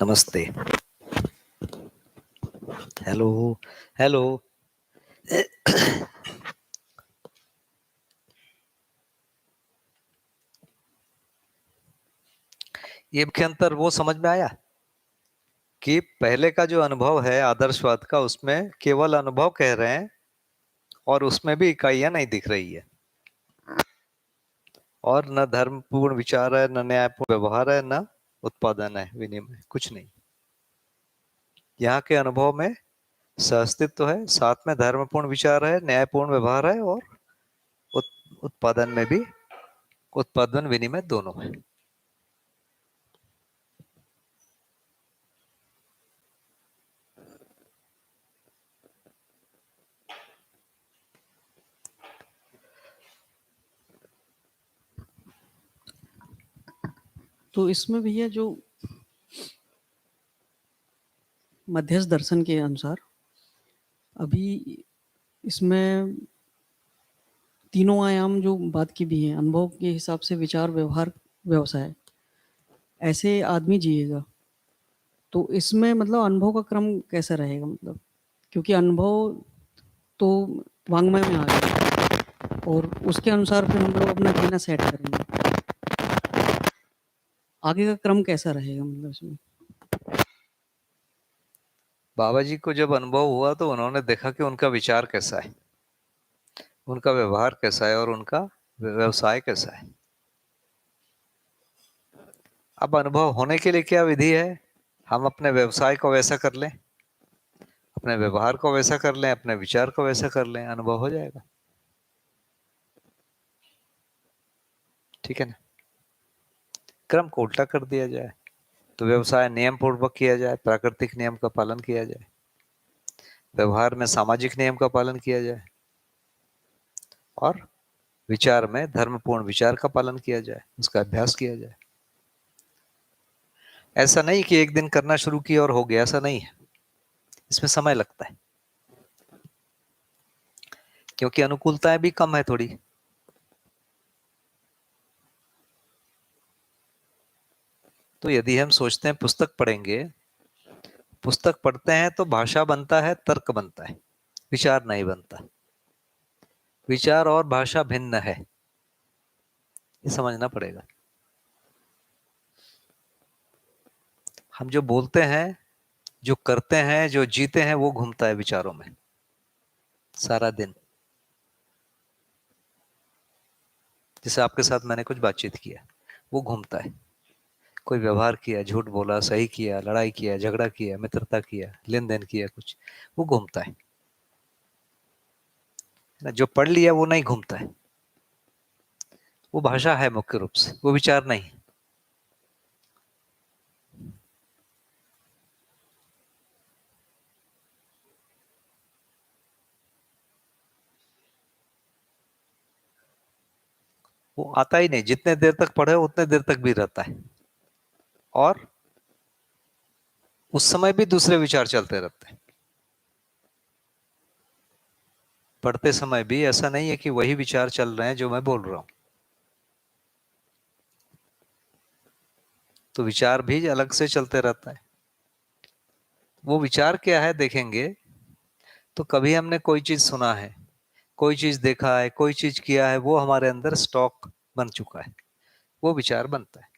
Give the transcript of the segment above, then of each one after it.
नमस्ते। Hello. Hello. ये मुख्य अंतर वो समझ में आया कि पहले का जो अनुभव है आदर्शवाद का, उसमें केवल अनुभव कह रहे हैं और उसमें भी इकाइयां नहीं दिख रही है, और न धर्मपूर्ण विचार है, न न्यायपूर्ण व्यवहार है, न उत्पादन है, विनिमय कुछ नहीं। यहाँ के अनुभव में सहअस्तित्व है, साथ में धर्मपूर्ण विचार है, न्यायपूर्ण व्यवहार है, और उत्पादन में भी उत्पादन विनिमय दोनों है। तो इसमें भैया जो मध्यस्थ दर्शन के अनुसार अभी इसमें तीनों आयाम जो बात की भी है, अनुभव के हिसाब से विचार, व्यवहार, व्यवसाय, ऐसे आदमी जिएगा। तो इसमें मतलब अनुभव का क्रम कैसा रहेगा? मतलब क्योंकि अनुभव तो वांग्मय में आ गया और उसके अनुसार फिर हम लोग अपना जीना सेट करेंगे। आगे का क्रम कैसा रहेगा मतलब इसमें? बाबा जी को जब अनुभव हुआ तो उन्होंने देखा कि उनका विचार कैसा है, उनका व्यवहार कैसा है और उनका व्यवसाय कैसा है। अब अनुभव होने के लिए क्या विधि है? हम अपने व्यवसाय को वैसा कर लें, अपने व्यवहार को वैसा कर लें, अपने विचार को वैसा कर लें, अनुभव हो जाएगा। ठीक है ना? क्रम को उल्टा कर दिया जाए तो व्यवसाय नियम पूर्वक किया जाए, प्राकृतिक नियम का पालन किया जाए, व्यवहार में सामाजिक नियम का पालन किया जाए, और विचार में धर्मपूर्ण विचार का पालन किया जाए, उसका अभ्यास किया जाए। ऐसा नहीं कि एक दिन करना शुरू किया और हो गया, ऐसा नहीं है। इसमें समय लगता है, क्योंकि अनुकूलताएं भी कम है थोड़ी। तो यदि हम सोचते हैं पुस्तक पढ़ेंगे, पुस्तक पढ़ते हैं तो भाषा बनता है, तर्क बनता है, विचार नहीं बनता। विचार और भाषा भिन्न है, ये समझना पड़ेगा। हम जो बोलते हैं, जो करते हैं, जो जीते हैं, वो घूमता है विचारों में सारा दिन। जैसे आपके साथ मैंने कुछ बातचीत किया, वो घूमता है। कोई व्यवहार किया, झूठ बोला, सही किया, लड़ाई किया, झगड़ा किया, मित्रता किया, लेन देन किया, कुछ, वो घूमता है ना। जो पढ़ लिया वो नहीं घूमता है, वो भाषा है मुख्य रूप से, वो विचार नहीं। वो आता ही नहीं, जितने देर तक पढ़े उतने देर तक भी रहता है, और उस समय भी दूसरे विचार चलते रहते हैं। पढ़ते समय भी ऐसा नहीं है कि वही विचार चल रहे हैं जो मैं बोल रहा हूं। तो विचार भी अलग से चलते रहता है। वो विचार क्या है देखेंगे तो कभी हमने कोई चीज सुना है, कोई चीज देखा है, कोई चीज किया है, वो हमारे अंदर स्टॉक बन चुका है, वो विचार बनता है।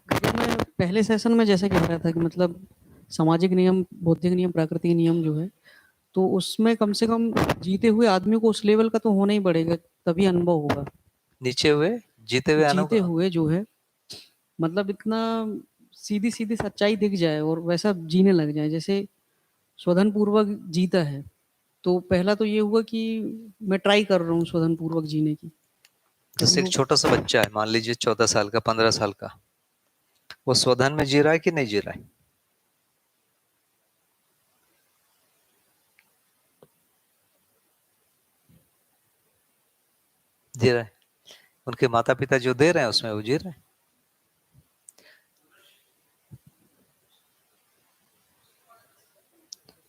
भैया मैं पहले सेशन में जैसे कह रहा था कि मतलब सामाजिक नियम, बौद्धिक नियम, प्राकृतिक नियम जो है, तो उसमें कम से कम जीते हुए आदमी को उस लेवल का तो होना ही पड़ेगा, तभी अनुभव होगा। नीचे हुए जीते हुए जीते अनुभव। हुए जो है, मतलब इतना सीधी सीधी सच्चाई दिख जाए और वैसा जीने लग जाए जैसे स्वधन पूर्वक जीता है। तो पहला तो ये हुआ कि मैं ट्राई कर रहा हूँ स्वधन पूर्वक जीने की। कभी जैसे एक वो छोटा सा बच्चा है, मान लीजिए 14 साल का, 15 साल का, वो स्वधन में जी रहा है कि नहीं जी रहा है? जी रहा है। उनके माता पिता जो दे रहे हैं उसमें वो जी रहे हैं।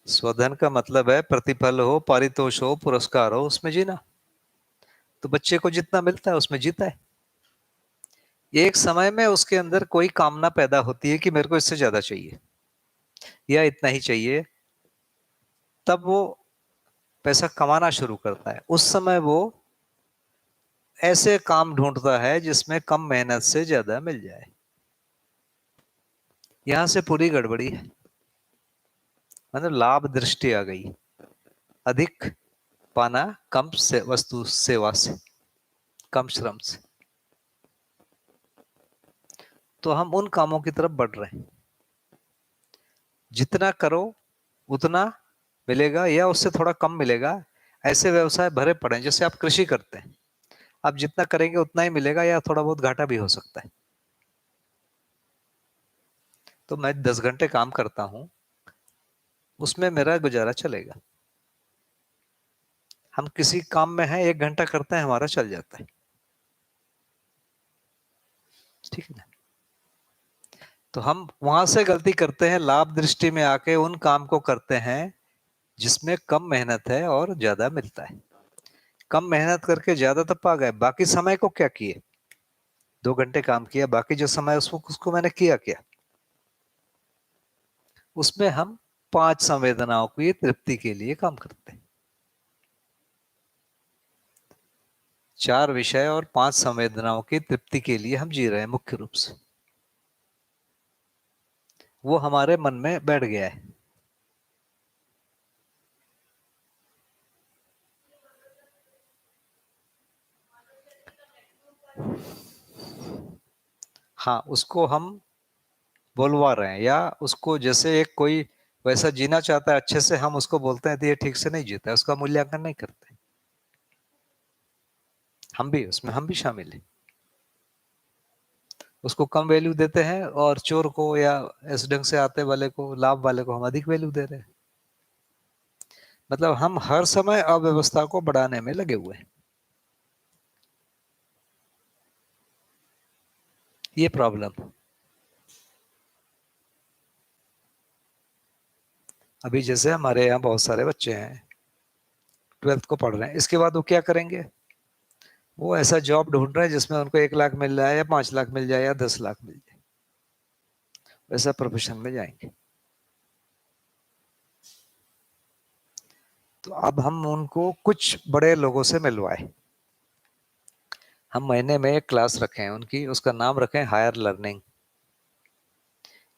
स्वधन का मतलब है प्रतिफल हो, पारितोष हो, पुरस्कार हो, उसमें जीना। तो बच्चे को जितना मिलता है उसमें जीता है। एक समय में उसके अंदर कोई कामना पैदा होती है कि मेरे को इससे ज्यादा चाहिए या इतना ही चाहिए, तब वो पैसा कमाना शुरू करता है। उस समय वो ऐसे काम ढूंढता है जिसमें कम मेहनत से ज्यादा मिल जाए। यहां से पूरी गड़बड़ी है, मतलब लाभ दृष्टि आ गई, अधिक पाना कम से वस्तु सेवा से, कम श्रम से। तो हम उन कामों की तरफ बढ़ रहे हैं, जितना करो उतना मिलेगा या उससे थोड़ा कम मिलेगा। ऐसे व्यवसाय भरे पड़े हैं। जैसे आप कृषि करते हैं, आप जितना करेंगे उतना ही मिलेगा या थोड़ा बहुत घाटा भी हो सकता है। तो मैं 10 घंटे काम करता हूं, उसमें मेरा गुजारा चलेगा। हम किसी काम में हैं, 1 घंटा करते हैं, हमारा चल जाता है। ठीक है ना। तो हम वहां से गलती करते हैं, लाभ दृष्टि में आके उन काम को करते हैं जिसमें कम मेहनत है और ज्यादा मिलता है। कम मेहनत करके ज्यादा तो पा गए, बाकी समय को क्या किए? 2 घंटे काम किया, बाकी जो समय उसको उसको मैंने किया क्या? उसमें हम 5 संवेदनाओं की तृप्ति के लिए काम करते हैं। 4 विषय और 5 संवेदनाओं की तृप्ति के लिए हम जी रहे हैं मुख्य रूप से। वो हमारे मन में बैठ गया है। हाँ, उसको हम बोलवा रहे हैं, या उसको जैसे एक कोई वैसा जीना चाहता है अच्छे से, हम उसको बोलते हैं तो ये ठीक से नहीं जीता है, उसका मूल्यांकन नहीं करते। हम भी उसमें, हम भी शामिल हैं। उसको कम वैल्यू देते हैं और चोर को या इस ढंग से आते वाले को, लाभ वाले को हम अधिक वैल्यू दे रहे हैं। मतलब हम हर समय अव्यवस्था को बढ़ाने में लगे हुए हैं। ये प्रॉब्लम। अभी जैसे हमारे यहाँ बहुत सारे बच्चे हैं, 12th को पढ़ रहे हैं, इसके बाद वो क्या करेंगे? वो ऐसा जॉब ढूंढ रहे हैं जिसमें उनको 1 लाख मिल जाए या 5 लाख मिल जाए या 10 लाख मिल जाए, वैसा प्रोफेशन में जाएंगे। तो अब हम उनको कुछ बड़े लोगों से मिलवाए। हम महीने में एक क्लास रखें उनकी, उसका नाम रखें हायर लर्निंग।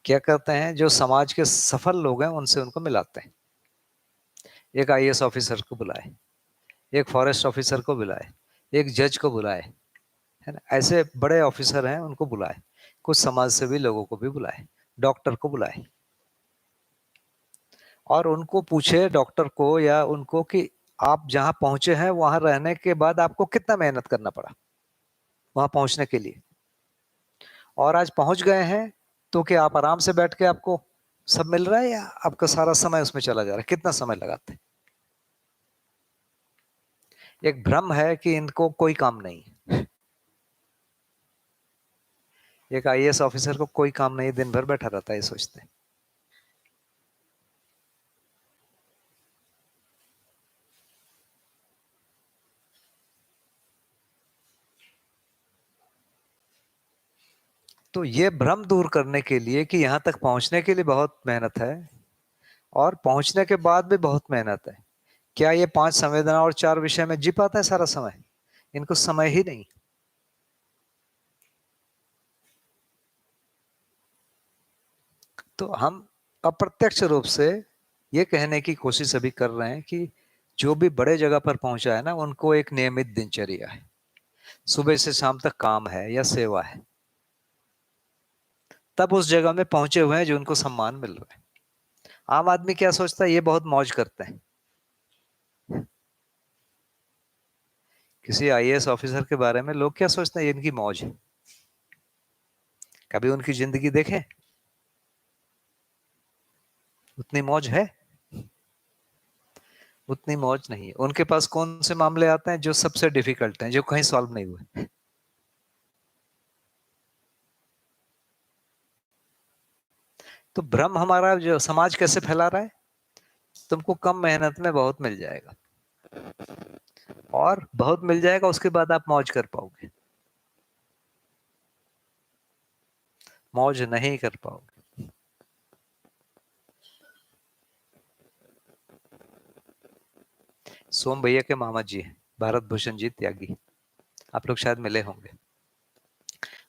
क्या करते हैं, जो समाज के सफल लोग हैं उनसे उनको मिलाते हैं। एक आईएएस ऑफिसर को बुलाए, एक फॉरेस्ट ऑफिसर को बुलाए, एक जज को बुलाए, है ना, ऐसे बड़े ऑफिसर हैं उनको बुलाए। कुछ समाज सेवी लोगों को भी बुलाए, डॉक्टर को बुलाए, और उनको पूछे, डॉक्टर को या उनको, कि आप जहां पहुंचे हैं वहां रहने के बाद आपको कितना मेहनत करना पड़ा वहां पहुंचने के लिए, और आज पहुंच गए हैं तो क्या आप आराम से बैठ के आपको सब मिल रहा है, या आपका सारा समय उसमें चला जा रहा है? कितना समय लगाते हैं? एक भ्रम है कि इनको कोई काम नहीं है। एक आईएएस ऑफिसर को कोई काम नहीं, दिन भर बैठा रहता है, ये सोचते हैं। तो ये भ्रम दूर करने के लिए कि यहां तक पहुंचने के लिए बहुत मेहनत है और पहुंचने के बाद भी बहुत मेहनत है, क्या ये 5 संवेदना और 4 विषय में जी पाता है सारा समय? इनको समय ही नहीं। तो हम अप्रत्यक्ष रूप से ये कहने की कोशिश अभी कर रहे हैं कि जो भी बड़े जगह पर पहुंचा है ना, उनको एक नियमित दिनचर्या है, सुबह से शाम तक काम है या सेवा है, तब उस जगह में पहुंचे हुए हैं जो उनको सम्मान मिल रहा है। आम आदमी क्या सोचता है, ये बहुत मौज करते हैं। किसी आईएएस ऑफिसर के बारे में लोग क्या सोचते हैं, ये इनकी मौज है। कभी उनकी जिंदगी देखें, उतनी मौज है? उतनी मौज नहीं है। उनके पास कौन से मामले आते हैं जो सबसे डिफिकल्ट हैं, जो कहीं सॉल्व नहीं हुए? तो भ्रम हमारा जो समाज कैसे फैला रहा है, तुमको कम मेहनत में बहुत मिल जाएगा, और बहुत मिल जाएगा, उसके बाद आप मौज कर पाओगे, मौज नहीं कर पाओगे। सोम भैया के मामा जी हैं, भारत भूषण जी त्यागी, आप लोग शायद मिले होंगे।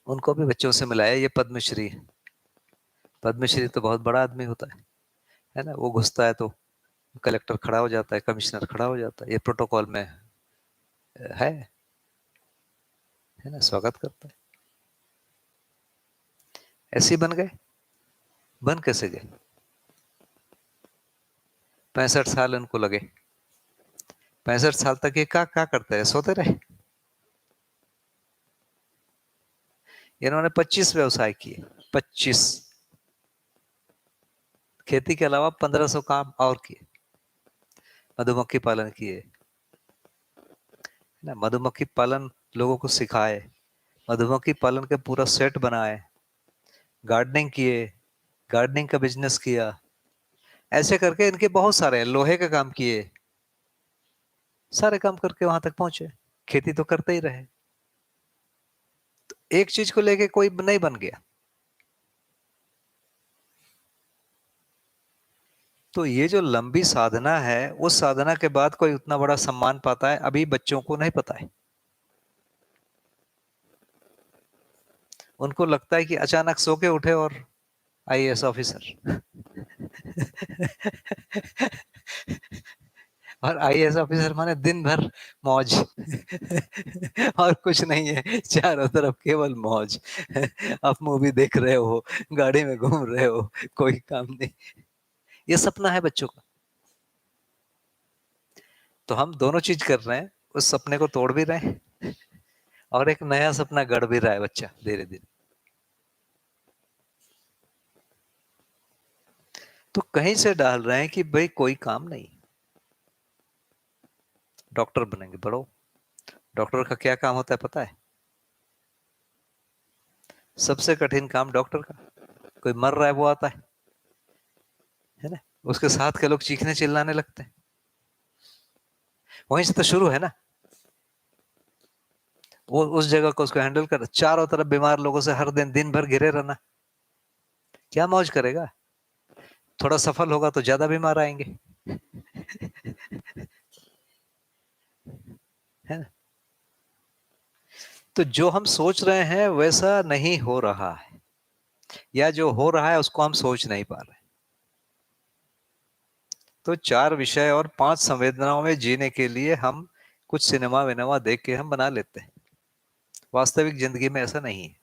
उनको भी बच्चों से मिलाया, ये पद्मश्री है। पद्मश्री तो बहुत बड़ा आदमी होता है ना, वो घुसता है तो कलेक्टर खड़ा हो जाता है, कमिश्नर खड़ा हो जाता है, ये प्रोटोकॉल में है ना, स्वागत करता है। ऐसे ही बन गए। बन कैसे गए? 65 साल उनको लगे। 65 साल तक ये क्या करते रहे? सोते रहे। इन्होंने 25 व्यवसाय किए। 25। खेती के अलावा 1500 काम और किए। मधुमक्खी पालन किए ना, मधुमक्खी पालन लोगों को सिखाए, मधुमक्खी पालन के पूरा सेट बनाए, गार्डनिंग किए, गार्डनिंग का बिजनेस किया, ऐसे करके इनके बहुत सारे लोहे का काम किए, सारे काम करके वहां तक पहुंचे। खेती तो करते ही रहे, एक चीज को लेके कोई नहीं बन गया। तो ये जो लंबी साधना है, उस साधना के बाद कोई उतना बड़ा सम्मान पाता है, अभी बच्चों को नहीं पता है। उनको लगता है कि अचानक सो के उठे और आईएएस ऑफिसर। और आईएएस ऑफिसर माने दिन भर मौज। और कुछ नहीं है, चारों तरफ केवल मौज। आप मूवी देख रहे हो, गाड़ी में घूम रहे हो, कोई काम नहीं। ये सपना है बच्चों का। तो हम दोनों चीज कर रहे हैं, उस सपने को तोड़ भी रहे हैं, और एक नया सपना गढ़ भी रहा है बच्चा धीरे धीरे। तो कहीं से डाल रहे हैं कि भाई कोई काम नहीं, डॉक्टर बनेंगे, बढ़ो। डॉक्टर का क्या काम होता है पता है? सबसे कठिन काम डॉक्टर का, कोई मर रहा है वो आता है ना, उसके साथ के लोग चीखने चिल्लाने लगते हैं, वहीं से तो शुरू है ना। वो उस जगह को उसको हैंडल कर, चारों तरफ बीमार लोगों से हर दिन दिन भर घिरे रहना, क्या मौज करेगा? थोड़ा सफल होगा तो ज्यादा बीमार आएंगे, है ना। तो जो हम सोच रहे हैं वैसा नहीं हो रहा है, या जो हो रहा है उसको हम सोच नहीं पा रहे। तो 4 विषय और 5 संवेदनाओं में जीने के लिए हम कुछ सिनेमा विनेमा देख के हम बना लेते हैं, वास्तविक जिंदगी में ऐसा नहीं है।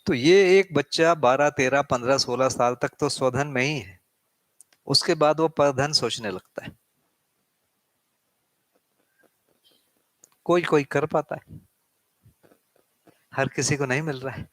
तो ये एक बच्चा 12 13 15 16 साल तक तो स्वधन में ही है, उसके बाद वो परधन सोचने लगता है। कोई कोई कर पाता है, हर किसी को नहीं मिल रहा है।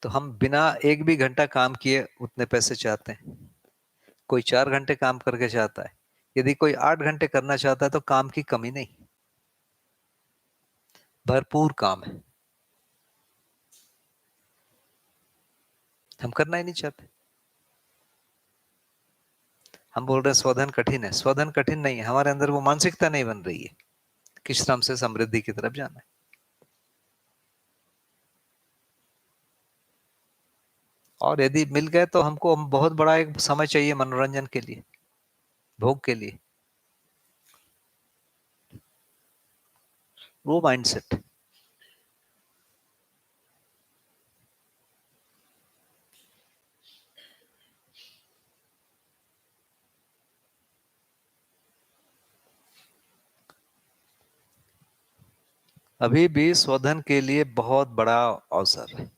तो हम बिना एक भी घंटा काम किए उतने पैसे चाहते हैं, कोई 4 घंटे काम करके चाहता है, यदि कोई 8 घंटे करना चाहता है तो काम की कमी नहीं, भरपूर काम है, हम करना ही नहीं चाहते। हम बोल रहे हैं स्वधन कठिन है, स्वधन कठिन नहीं है, हमारे अंदर वो मानसिकता नहीं बन रही है कि श्रम से समृद्धि की तरफ जाना है। और यदि मिल गए तो हमको बहुत बड़ा एक समय चाहिए मनोरंजन के लिए, भोग के लिए, वो माइंडसेट। अभी भी स्वधन के लिए बहुत बड़ा अवसर है,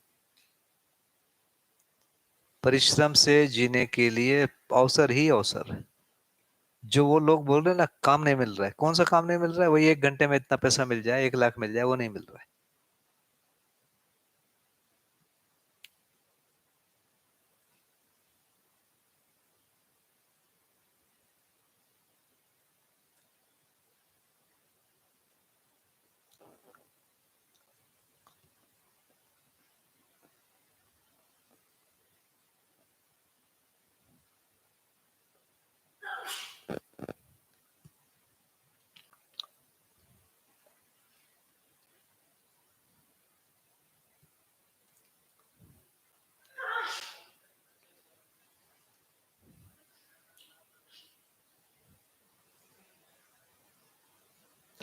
परिश्रम से जीने के लिए अवसर ही अवसर है। जो वो लोग बोल रहे हैं ना काम नहीं मिल रहा है, कौन सा काम नहीं मिल रहा है? वही 1 घंटे में इतना पैसा मिल जाए, 1 लाख मिल जाए, वो नहीं मिल रहा है।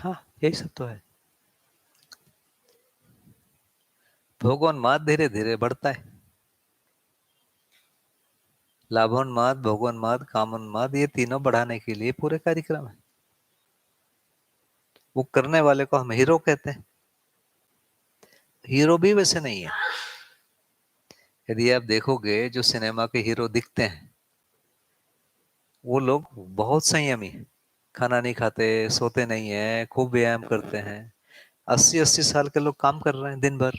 हाँ, यही सब तो है। भोगोन्माद धीरे धीरे बढ़ता है। लाभोन्माद, भोगोन्माद, कामोन्माद, ये तीनों बढ़ाने के लिए पूरे कार्यक्रम है। वो करने वाले को हम हीरो कहते हैं। हीरो भी वैसे नहीं है। यदि आप देखोगे जो सिनेमा के हीरो दिखते हैं, वो लोग बहुत संयमी है। खाना नहीं खाते, सोते नहीं है, खूब व्यायाम करते हैं। 80-80 साल के लोग काम कर रहे हैं दिन भर,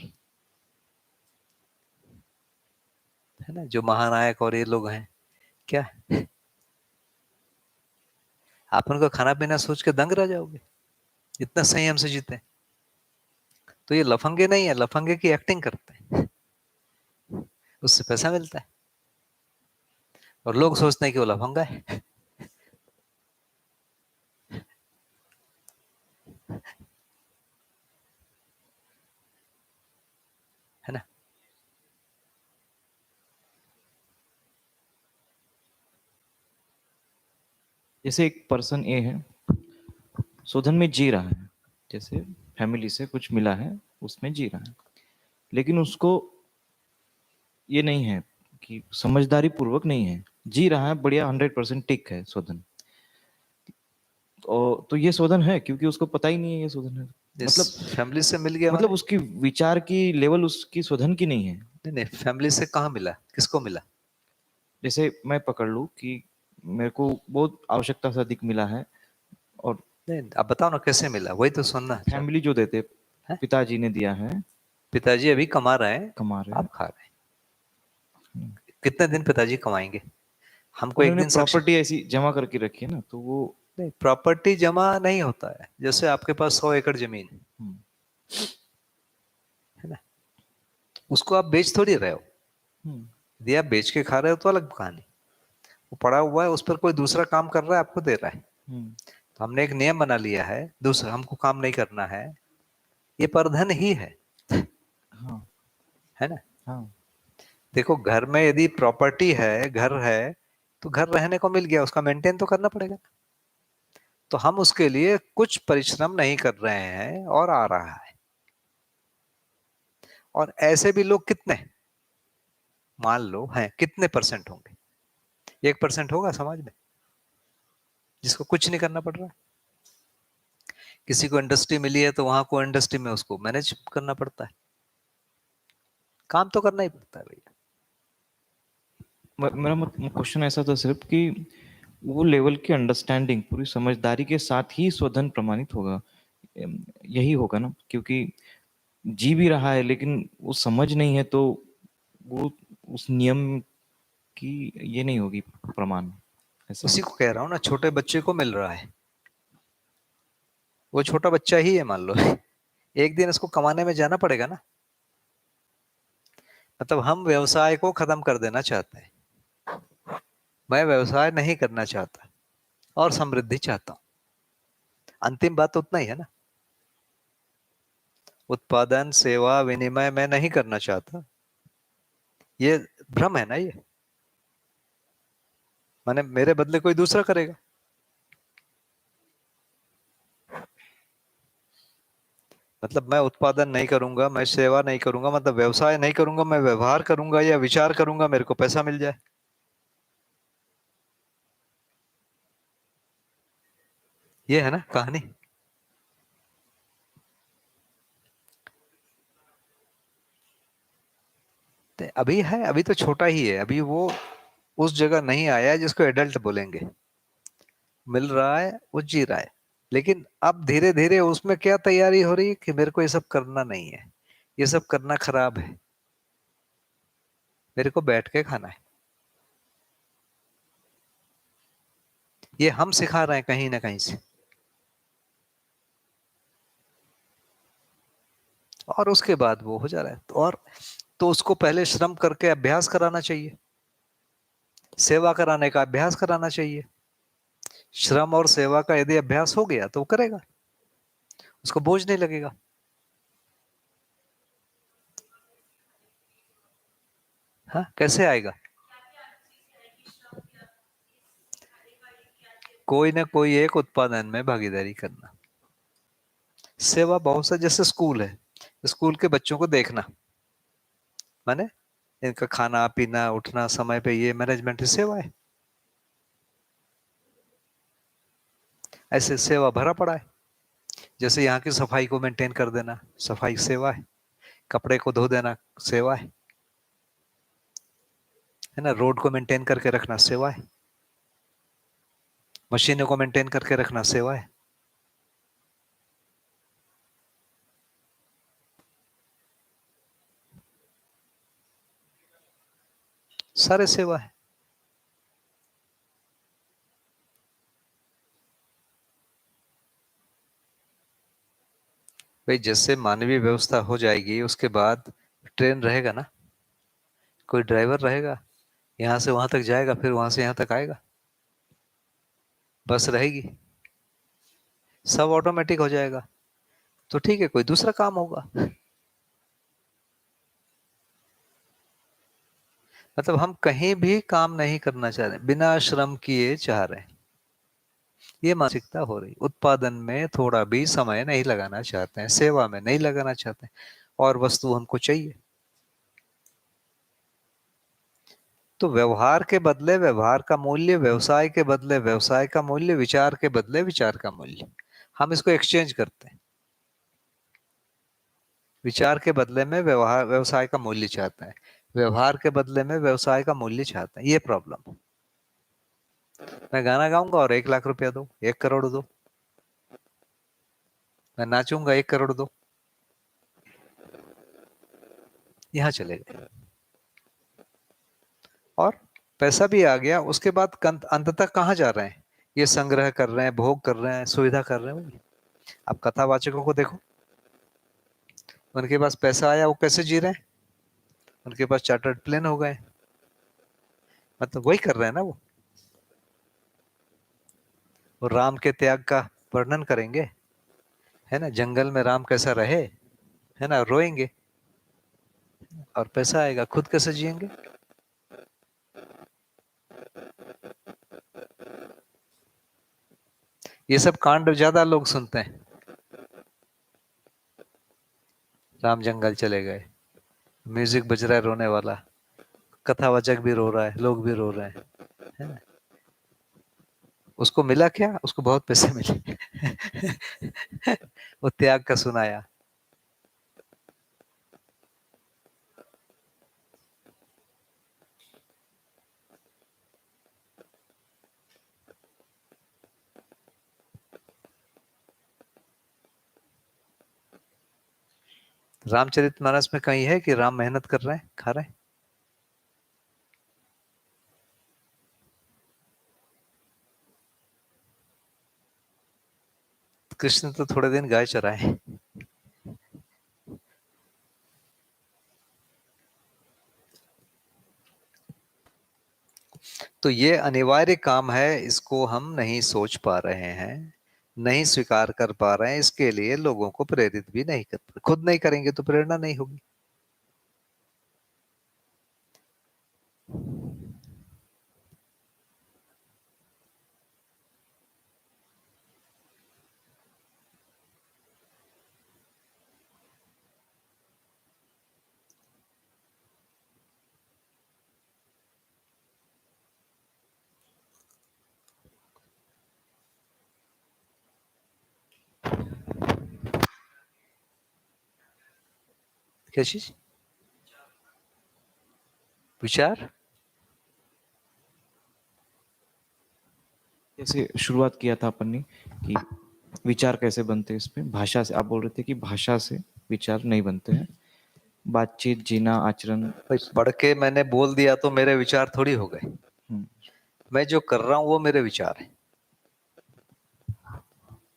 है ना। जो महानायक और ये लोग हैं, क्या आप उनका खाना पीना सोच के दंग रह जाओगे, इतना संयम से जीते हैं। तो ये लफंगे नहीं है, लफंगे की एक्टिंग करते हैं, उससे पैसा मिलता है और लोग सोचते हैं कि वो लफंगा है ना। जैसे एक पर्सन ए है, शोधन में जी रहा है, जैसे फैमिली से कुछ मिला है, उसमें जी रहा है, लेकिन उसको ये नहीं है कि समझदारी पूर्वक नहीं है, जी रहा है बढ़िया, 100% टिक है शोधन। तो ये शोधन है क्योंकि उसको पता ही नहीं है ये शोधन है। इस मतलब फैमिली से मिल गया मतलब माने? उसकी विचार की लेवल उसकी शोधन की नहीं है। नहीं नहीं, फैमिली से कहाँ मिला, किसको मिला? जैसे मैं पकड़ लूं कि मेरे को बहुत आवश्यकता से अधिक मिला है, और नहीं, आप बताओ ना कैसे मिला, वही तो सुनना चाहते फैमिली जो देते, हैं। पिताजी ने दिया है, पिताजी अभी कमा रहे हैं, कमा रहे हैं। आप खा रहे हैं। कितने दिन पिताजी कमाएंगे? हमको एक उन्होंने दिन सक्षम। प्रॉपर्टी ऐसी जमा करके रखी है ना, तो वो नहीं, प्रॉपर्टी जमा नहीं होता है। जैसे आपके पास 100 एकड़ जमीन हम्म, है ना, उसको आप बेच थोड़ी रहे हो। हम्म, यदि आप बेच के खा रहे हो तो अलग कहानी। वो पड़ा हुआ है, उस पर कोई दूसरा काम कर रहा है, आपको दे रहा है। हम्म, तो हमने एक नियम बना लिया है, दूसरा हमको काम नहीं करना है, ये परधन ही हाँ, है ना। हाँ, देखो, घर में यदि प्रॉपर्टी है, घर है, तो घर रहने को मिल गया, उसका मेंटेन तो करना पड़ेगा। तो हम उसके लिए कुछ परिश्रम नहीं कर रहे हैं और आ रहा है। और ऐसे भी लोग कितने, मान लो हैं, कितने परसेंट होंगे? 1% होगा समाज में जिसको कुछ नहीं करना पड़ रहा है। किसी को इंडस्ट्री मिली है तो वहां को इंडस्ट्री में उसको मैनेज करना पड़ता है। काम तो करना ही पड़ता है भैया। मेरा क्वेश्चन ऐसा था सिर्फ कि वो लेवल की अंडरस्टैंडिंग पूरी समझदारी के साथ ही शोधन प्रमाणित होगा। यही होगा ना, क्योंकि जी भी रहा है लेकिन वो समझ नहीं है, तो वो उस नियम की ये नहीं होगी प्रमाण, ऐसा। उसी को कह रहा हूं ना, छोटे बच्चे को मिल रहा है, वो छोटा बच्चा ही है मान लो। एक दिन उसको कमाने में जाना पड़ेगा ना। मतलब हम व्यवसाय को खत्म कर देना चाहते हैं। मैं व्यवसाय नहीं करना चाहता और समृद्धि चाहता हूं। अंतिम बात तो उतना ही है ना। उत्पादन, सेवा, विनिमय मैं नहीं करना चाहता, ये भ्रम है ना ये। माने मेरे बदले कोई दूसरा करेगा। मतलब मैं उत्पादन नहीं करूंगा, मैं सेवा नहीं करूंगा, मतलब व्यवसाय नहीं करूंगा, मैं व्यवहार करूंगा या विचार करूंगा, मेरे को पैसा मिल जाए। ये है ना कहानी। तो अभी है, अभी तो छोटा ही है, अभी वो उस जगह नहीं आया है जिसको एडल्ट बोलेंगे। मिल रहा है, वो जी रहा है। लेकिन अब धीरे धीरे उसमें क्या तैयारी हो रही है कि मेरे को ये सब करना नहीं है, ये सब करना खराब है, मेरे को बैठ के खाना है। ये हम सिखा रहे हैं कहीं ना कहीं से। और उसके बाद वो हो जा रहा है, तो उसको पहले श्रम करके अभ्यास कराना चाहिए, सेवा कराने का अभ्यास कराना चाहिए। श्रम और सेवा का यदि अभ्यास हो गया तो वो करेगा, उसको बोझ नहीं लगेगा। हाँ, कैसे आएगा? कोई ना कोई एक उत्पादन में भागीदारी करना। सेवा बहुत सा, जैसे स्कूल है, स्कूल के बच्चों को देखना, माने इनका खाना पीना उठना समय पे, ये मैनेजमेंट ही सेवा है। ऐसे सेवा भरा पड़ा है। जैसे यहाँ की सफाई को मेंटेन कर देना, सफाई सेवा है। कपड़े को धो देना सेवा है ना। रोड को मेंटेन करके रखना सेवा है। मशीनों को मेंटेन करके रखना सेवा है। सारे सेवा है। भाई जैसे मानवीय व्यवस्था हो जाएगी उसके बाद ट्रेन रहेगा ना, कोई ड्राइवर रहेगा, यहां से वहां तक जाएगा, फिर वहां से यहां तक आएगा। बस रहेगी, सब ऑटोमेटिक हो जाएगा। तो ठीक है, कोई दूसरा काम होगा। मतलब हम कहीं भी काम नहीं करना चाह रहे, बिना श्रम किए चाह रहे हैं, ये मानसिकता हो रही। उत्पादन में थोड़ा भी समय नहीं लगाना चाहते हैं, सेवा में नहीं लगाना चाहते हैं, और वस्तु हमको चाहिए। तो व्यवहार के बदले व्यवहार का मूल्य, व्यवसाय के बदले व्यवसाय का मूल्य, विचार के बदले विचार का मूल्य, हम इसको एक्सचेंज करते हैं। विचार के बदले में व्यवहार व्यवसाय का मूल्य चाहते हैं, व्यवहार के बदले में व्यवसाय का मूल्य चाहते हैं। ये प्रॉब्लम। मैं गाना गाऊंगा और 1 लाख रुपया दो, 1 करोड़ दो। मैं नाचूंगा, 1 करोड़ दो। यहां चले गए और पैसा भी आ गया। उसके बाद अंततः कहाँ जा रहे हैं? ये संग्रह कर रहे हैं, भोग कर रहे हैं, सुविधा कर रहे हैं। अब कथावाचकों को देखो, उनके पास पैसा आया, वो कैसे जी रहे हैं? उनके पास चार्टर्ड प्लेन हो गए। मतलब वही कर रहे हैं ना वो राम के त्याग का वर्णन करेंगे, है ना। जंगल में राम कैसा रहे, है ना, रोएंगे, और पैसा आएगा, खुद कैसे जिएंगे? ये सब कांड ज्यादा लोग सुनते हैं। राम जंगल चले गए, म्यूजिक बज रहा है रोने वाला, कथावाचक भी रो रहा है, लोग भी रो रहे हैं, है ना। उसको मिला क्या? उसको बहुत पैसे मिले। वो त्याग का सुनाया। रामचरितमानस में कहीं है कि राम मेहनत कर रहे हैं, खा रहे हैं? कृष्ण तो थोड़े दिन गाय चराए। तो ये अनिवार्य काम है, इसको हम नहीं सोच पा रहे हैं, नहीं स्वीकार कर पा रहे हैं। इसके लिए लोगों को प्रेरित भी नहीं कर, खुद नहीं करेंगे तो प्रेरणा नहीं होगी। क्या चीज? विचार? जैसे शुरुआत किया था अपन ने कि विचार कैसे बनते हैं, इस पे भाषा से आप बोल रहे थे कि भाषा से विचार नहीं बनते हैं, बातचीत, जीना, आचरण। भाई पढ़ के मैंने बोल दिया तो मेरे विचार थोड़ी हो गए। मैं जो कर रहा हूं वो मेरे विचार है,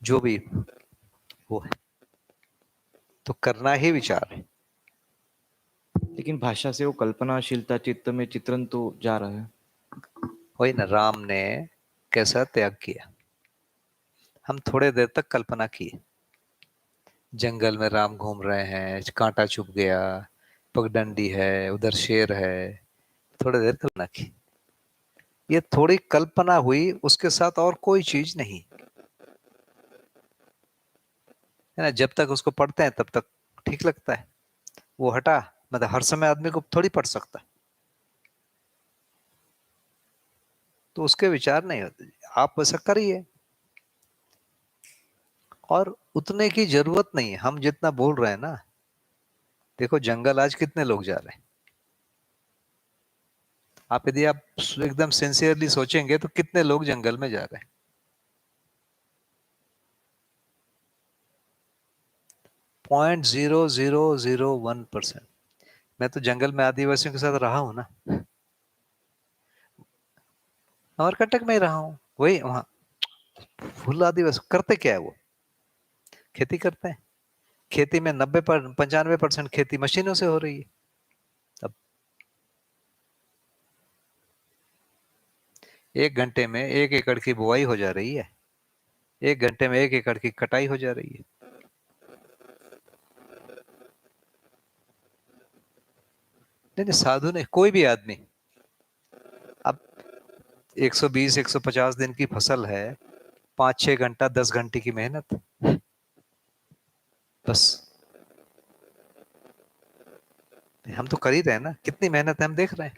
जो भी वो है, तो करना ही विचार है। लेकिन भाषा से वो कल्पनाशीलता, चित्त में चित्रण तो जा रहा है। वही ना, राम ने कैसा त्याग किया। हम थोड़े देर तक कल्पना की, जंगल में राम घूम रहे हैं, कांटा चुभ गया, पगडंडी है, उधर शेर है, थोड़ी देर कल्पना की। ये थोड़ी कल्पना हुई, उसके साथ और कोई चीज नहीं, है ना। जब तक उसको पढ़ते हैं तब तक ठीक लगता है, वो हटा, मतलब हर समय आदमी को थोड़ी पढ़ सकता है, तो उसके विचार नहीं होते। आप वैसा करिए, और उतने की जरूरत नहीं है। हम जितना बोल रहे हैं ना, देखो जंगल आज कितने लोग जा रहे हैं, आप यदि आप एकदम सिंसियरली सोचेंगे तो कितने लोग जंगल में जा रहे हैं। 0.0001%। मैं तो जंगल में आदिवासियों के साथ रहा हूं ना, अमरकंटक में ही रहा हूं, वही वहां फुल आदिवासी करते क्या है, वो खेती करते हैं। खेती में 95% खेती मशीनों से हो रही है। अब 1 घंटे में 1 एकड़ की बुआई हो जा रही है, 1 घंटे में 1 एकड़ की कटाई हो जा रही है। नहीं नहीं, साधु नहीं, कोई भी आदमी। अब 120-150 दिन की फसल है, 5-6 घंटा 10 घंटे की मेहनत, बस। हम तो कर ही रहे हैं ना, कितनी मेहनत है हम देख रहे हैं।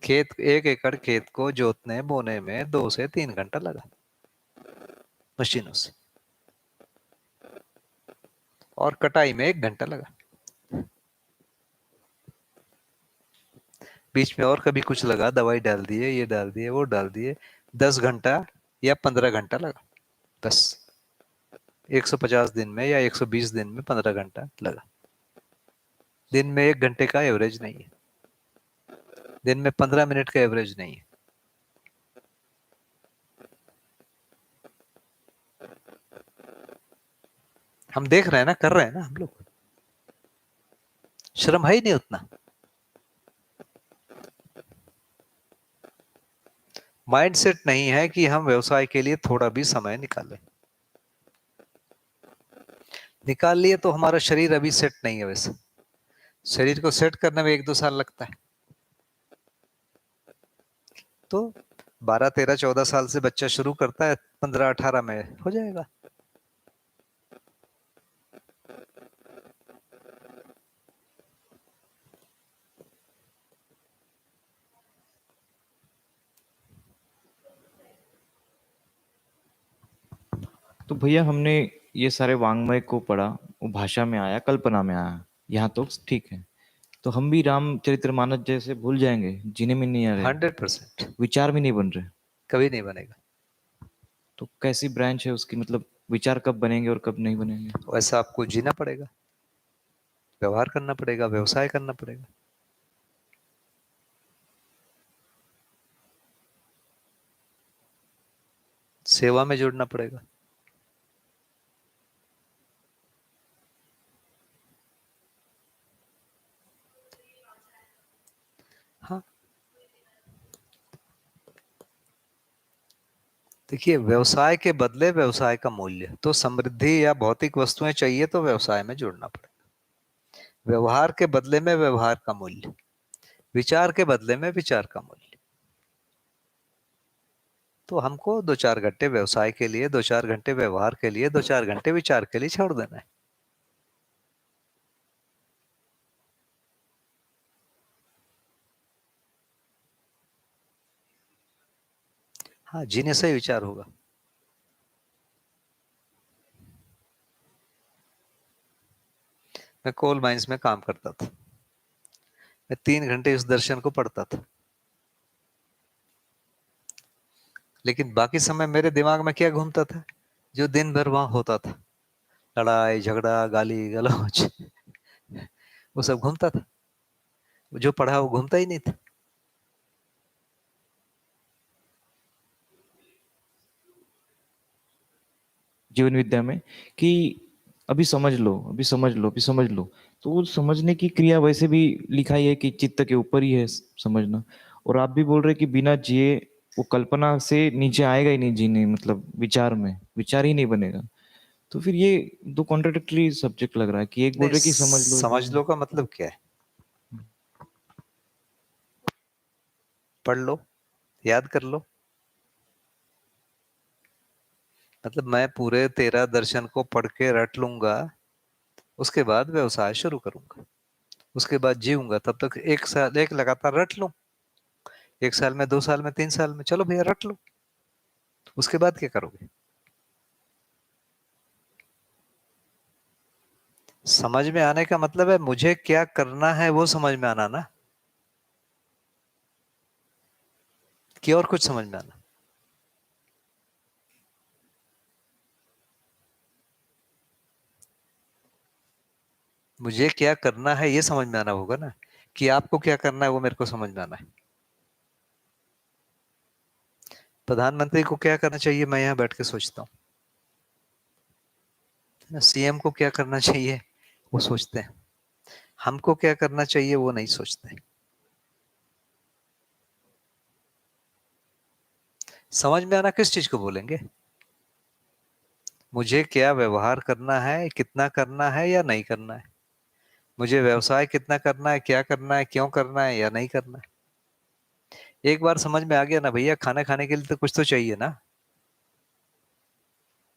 खेत, 1 एकड़ खेत को जोतने बोने में 2 से 3 घंटा लगा मशीनों से, और कटाई में 1 घंटा लगा। बीच में और कभी कुछ लगा, दवाई डाल दिए, ये डाल दिए, वो डाल दिए, 10 घंटा या 15 घंटा लगा, बस। 150 दिन में या 120 दिन में 15 घंटा लगा। दिन में 1 घंटे का एवरेज नहीं है, दिन में 15 मिनट का एवरेज नहीं है। हम देख रहे हैं ना, कर रहे हैं ना हम लोग, श्रम है ही नहीं उतना। माइंडसेट नहीं है कि हम व्यवसाय के लिए थोड़ा भी समय निकालें। निकाल लिए तो हमारा शरीर अभी सेट नहीं है। वैसे शरीर को सेट करने में 1-2 साल लगता है, तो 12-13-14 साल से बच्चा शुरू करता है, 15-18 में हो जाएगा। तो भैया हमने ये सारे वाङ्मय को पढ़ा, वो भाषा में आया, कल्पना में आया, यहाँ तो ठीक है। तो हम भी रामचरितमानस जैसे भूल जाएंगे, जीने में नहीं आ रहे, 100% विचार भी नहीं बन रहे। कभी नहीं बनेगा। तो कैसी ब्रांच है उसकी, मतलब विचार कब बनेंगे और कब नहीं बनेंगे? वैसा आपको जीना पड़ेगा, व्यवहार करना पड़ेगा, व्यवसाय करना पड़ेगा। सेवा में जुड़ना पड़ेगा। हाँ, देखिए, व्यवसाय के बदले व्यवसाय का मूल्य, तो समृद्धि या भौतिक वस्तुएं चाहिए तो व्यवसाय में जुड़ना पड़ेगा। व्यवहार के बदले में व्यवहार का मूल्य, विचार के बदले में विचार का मूल्य। तो हमको 2-4 घंटे व्यवसाय के लिए, 2-4 घंटे व्यवहार के लिए, 2-4 घंटे विचार के लिए छोड़ देना है। हाँ, जीने से ही विचार होगा। मैं कोल माइंस में काम करता था, मैं 3 घंटे इस दर्शन को पढ़ता था, लेकिन बाकी समय मेरे दिमाग में क्या घूमता था, जो दिन भर वहां होता था, लड़ाई झगड़ा गाली गलौज, वो सब घूमता था। जो पढ़ा वो घूमता ही नहीं था। जीवन विद्या में कि अभी समझ लो, अभी समझ लो, अभी समझ लो। तो वो समझने की क्रिया वैसे भी लिखा ही है कि चित्त के ऊपर ही है समझना। और आप भी बोल रहे कि बिना जिए वो कल्पना से नीचे आएगा ही नहीं, जीने मतलब विचार में विचार ही नहीं बनेगा। तो फिर ये दो कॉन्ट्राडिक्टरी सब्जेक्ट लग रहा है कि एक बोल नहीं, रहे कि समझ लो, एक बोल समझ रहे लो का मतलब क्या है? पढ़ लो, याद कर लो। मतलब मैं पूरे 13 दर्शन को पढ़ के रट लूंगा, उसके बाद व्यवसाय शुरू करूंगा, उसके बाद जीऊंगा, तब तक 1 साल एक लगातार रट लूं, 1 साल में, 2 साल में, 3 साल में, चलो भैया रट लो, उसके बाद क्या करोगे? समझ में आने का मतलब है मुझे क्या करना है वो समझ में आना ना, कि और कुछ समझ में आना। मुझे क्या करना है ये समझ में आना होगा ना, कि आपको क्या करना है वो मेरे को समझ में आना है। प्रधानमंत्री को क्या करना चाहिए मैं यहाँ बैठ के सोचता हूँ, सीएम को क्या करना चाहिए वो सोचते हैं, हमको क्या करना चाहिए वो नहीं सोचते। समझ में आना किस चीज को बोलेंगे? मुझे क्या व्यवहार करना है, कितना करना है या नहीं करना है, मुझे व्यवसाय कितना करना है, क्या करना है, क्यों करना है या नहीं करना है। एक बार समझ में आ गया ना भैया, खाना खाने के लिए तो कुछ तो चाहिए ना,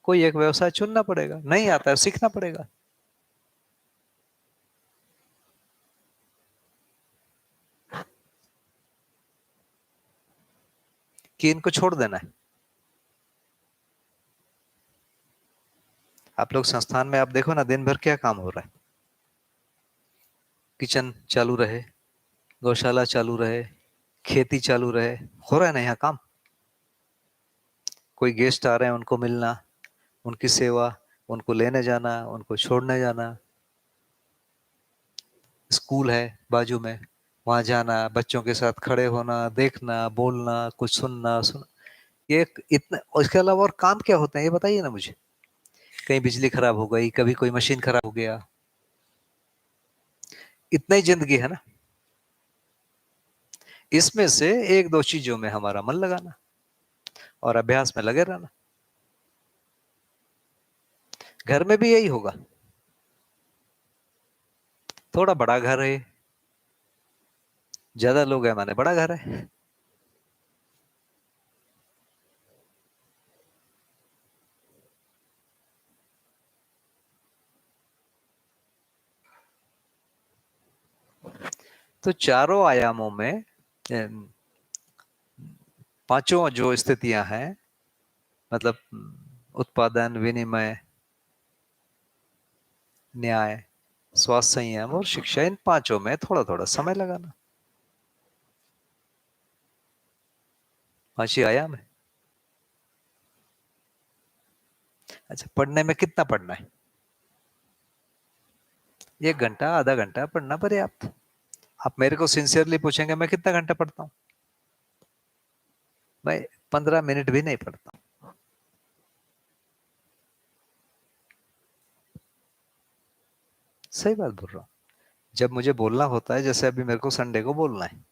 कोई एक व्यवसाय चुनना पड़ेगा, नहीं आता है सीखना पड़ेगा। कि इनको छोड़ देना है। आप लोग संस्थान में आप देखो ना, दिन भर क्या काम हो रहा है, किचन चालू रहे, गौशाला चालू रहे, खेती चालू रहे, हो रहा है ना यहाँ काम। कोई गेस्ट आ रहे हैं उनको मिलना, उनकी सेवा, उनको लेने जाना, उनको छोड़ने जाना, स्कूल है बाजू में, वहां जाना, बच्चों के साथ खड़े होना, देखना, बोलना, कुछ सुनना सुन, ये इतना, और इसके अलावा और काम क्या होते हैं ये बताइए ना मुझे। कहीं बिजली खराब हो गई, कभी कोई मशीन खराब हो गया, इतना ही जिंदगी है ना। इसमें से एक दो चीजों में हमारा मन लगाना और अभ्यास में लगे रहना। घर में भी यही होगा, थोड़ा बड़ा घर है, ज्यादा लोग हैं माने बड़ा घर है, तो चारों आयामों में पांचों जो स्थितियां हैं, मतलब उत्पादन, विनिमय, न्याय, स्वास्थ्य, संयम और शिक्षा, इन पांचों में थोड़ा थोड़ा समय लगाना, पांच ही आयाम है। अच्छा, पढ़ने में कितना पढ़ना है? 1 घंटा, आधा घंटा पढ़ना पर्याप्त। आप मेरे को सिंसियरली पूछेंगे मैं कितना घंटा पढ़ता हूँ, मैं 15 मिनट भी नहीं पढ़ता। सही बात बोल रहा हूँ। जब मुझे बोलना होता है, जैसे अभी मेरे को संडे को बोलना है,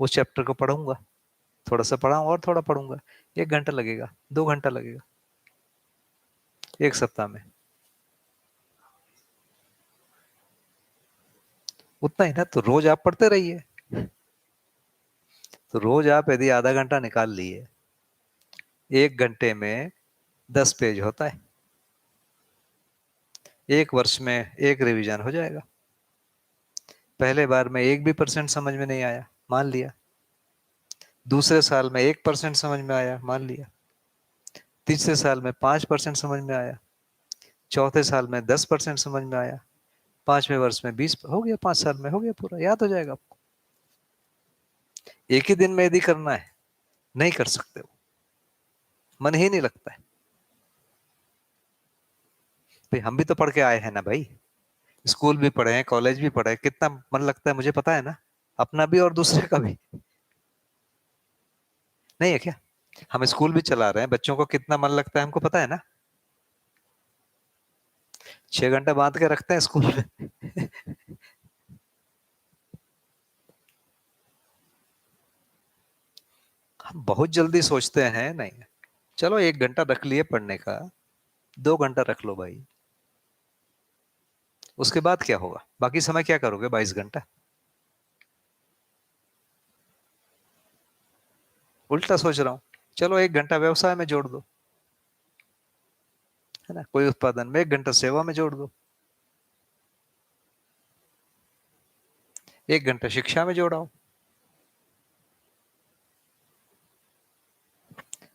उस चैप्टर को पढ़ूंगा, थोड़ा सा पढ़ा और थोड़ा पढ़ूंगा, 1 घंटा लगेगा, 2 घंटा लगेगा, 1 सप्ताह में उतना ही ना। तो रोज आप पढ़ते रहिए, तो रोज आप यदि आधा घंटा निकाल लिए, 1 घंटे में 10 पेज होता है, 1 वर्ष में एक रिवीजन हो जाएगा। पहले बार में 1% भी समझ में नहीं आया, मान लिया, दूसरे साल में 1% समझ में आया, मान लिया, तीसरे साल में 5% समझ में आया, चौथे साल में 10% समझ में आया, 5वें वर्ष में 20 हो गया, 5 साल में हो गया, पूरा याद हो जाएगा आपको। एक ही दिन में यदि करना है, नहीं कर सकते हो, मन ही नहीं लगता है। भाई हम भी तो पढ़ के आए हैं ना भाई, स्कूल भी पढ़े हैं, कॉलेज भी पढ़े हैं, कितना मन लगता है मुझे पता है ना, अपना भी और दूसरे का भी। नहीं है क्या? हम स्कूल भी चला रहे हैं, बच्चों को कितना मन लगता है हमको पता है ना, 6 घंटा बांध के रखते हैं स्कूल में। हम बहुत जल्दी सोचते हैं, नहीं, चलो 1 घंटा रख लिए पढ़ने का, 2 घंटा रख लो भाई, उसके बाद क्या होगा, बाकी समय क्या करोगे 22 घंटा? उल्टा सोच रहा हूँ, चलो 1 घंटा व्यवसाय में जोड़ दो, है ना। कोई उत्पादन में 1 घंटा सेवा में जोड़ दो, 1 घंटा शिक्षा में जोड़ाओ।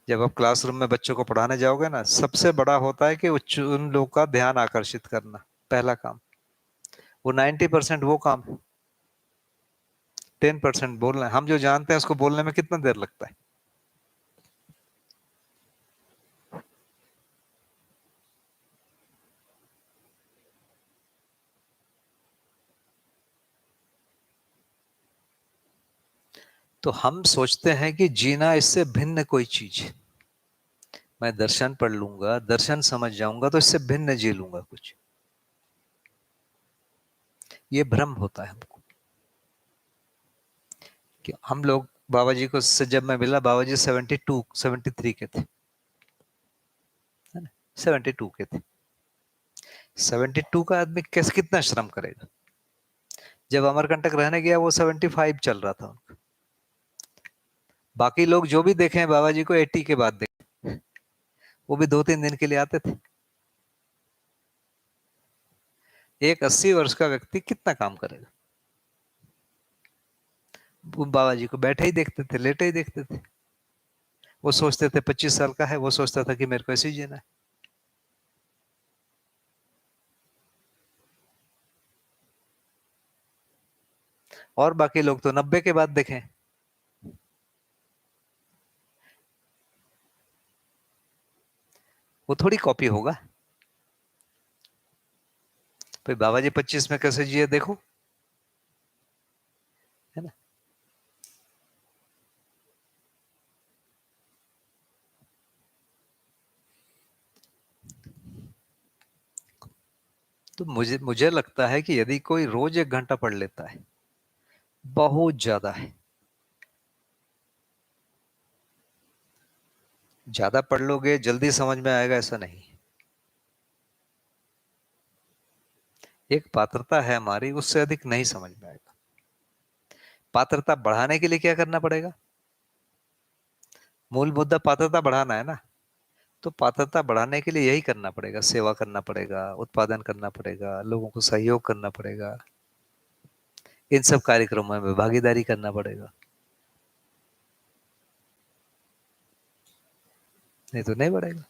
जब आप क्लासरूम में बच्चों को पढ़ाने जाओगे ना, सबसे बड़ा होता है कि उन लोगों का ध्यान आकर्षित करना, पहला काम। वो 90% वो काम है, 10% बोलना है। हम जो जानते हैं उसको बोलने में कितना देर लगता है। तो हम सोचते हैं कि जीना इससे भिन्न कोई चीज है, मैं दर्शन पढ़ लूंगा, दर्शन समझ जाऊंगा तो इससे भिन्न जी लूंगा कुछ। ये भ्रम होता है हमको कि हम लोग बाबा जी को से जब मैं मिला, बाबा जी 72 73 के थे, है ना, 72 के थे। 72 का आदमी कैसे कितना श्रम करेगा। जब अमरकंटक रहने गया वो 75 चल रहा था उनका। बाकी लोग जो भी देखे हैं बाबा जी को 80 के बाद देखे, वो भी 2-3 दिन के लिए आते थे। एक 80 वर्ष का व्यक्ति कितना काम करेगा। वो बाबा जी को बैठे ही देखते थे, लेटे ही देखते थे। वो सोचते थे 25 साल का है, वो सोचता था कि मेरे को ऐसे ही जीना है। और बाकी लोग तो 90 के बाद देखें। वो थोड़ी कॉपी होगा। भाई बाबा जी 25 में कैसे जिए देखो, है ना। तो मुझे लगता है कि यदि कोई रोज 1 घंटा पढ़ लेता है, बहुत ज्यादा है। ज्यादा पढ़ लोगे जल्दी समझ में आएगा ऐसा नहीं। एक पात्रता है हमारी, उससे अधिक नहीं समझ में आएगा। पात्रता बढ़ाने के लिए क्या करना पड़ेगा। मूल मुद्दा पात्रता बढ़ाना है ना। तो पात्रता बढ़ाने के लिए यही करना पड़ेगा, सेवा करना पड़ेगा, उत्पादन करना पड़ेगा, लोगों को सहयोग करना पड़ेगा, इन सब कार्यक्रमों में भागीदारी करना पड़ेगा। नहीं तो नहीं बढ़ेगा।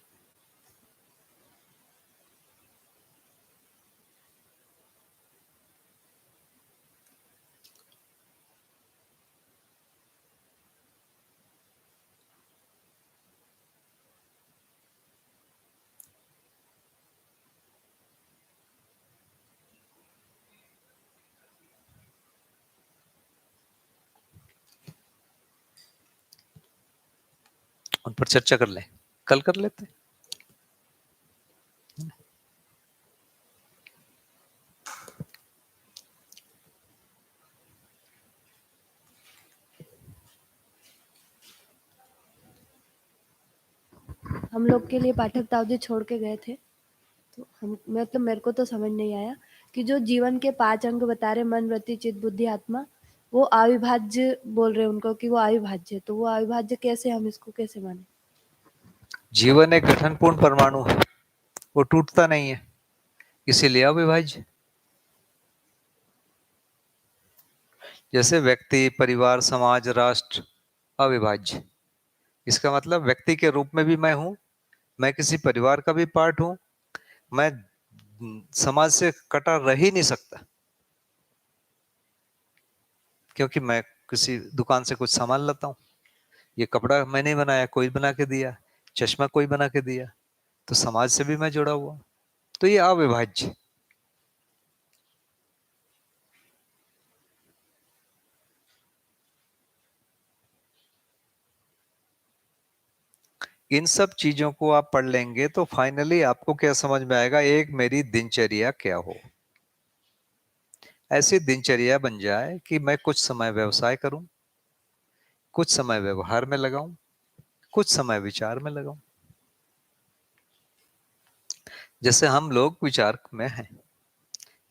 उन पर चर्चा कर लें, कल कर लेते हैं। हम लोग के लिए पाठक ताऊ छोड़ के गए थे, तो हम मतलब मेरे को तो समझ नहीं आया कि जो जीवन के 5 अंग बता रहे, मन, वृत्ति, चित्त, बुद्धि, आत्मा, वो अविभाज्य बोल रहे उनको कि वो अविभाज्य। तो वो अविभाज्य कैसे, हम इसको कैसे माने। जीवन एक गठनपूर्ण परमाणु है, वो टूटता नहीं है, इसीलिए अविभाज्य। जैसे व्यक्ति, परिवार, समाज, राष्ट्र अविभाज्य। इसका मतलब व्यक्ति के रूप में भी मैं हूं, मैं किसी परिवार का भी पार्ट हूं, मैं समाज से कटा रह ही नहीं सकता, क्योंकि मैं किसी दुकान से कुछ सामान लाता हूं। ये कपड़ा मैंने बनाया, कोई बना के दिया, चश्मा कोई बना के दिया, तो समाज से भी मैं जुड़ा हुआ। तो ये अविभाज्य। इन सब चीजों को आप पढ़ लेंगे तो फाइनली आपको क्या समझ में आएगा, एक मेरी दिनचर्या क्या हो। ऐसी दिनचर्या बन जाए कि मैं कुछ समय व्यवसाय करूं, कुछ समय व्यवहार में लगाऊं, कुछ समय विचार में लगाऊं। जैसे हम लोग विचार में हैं,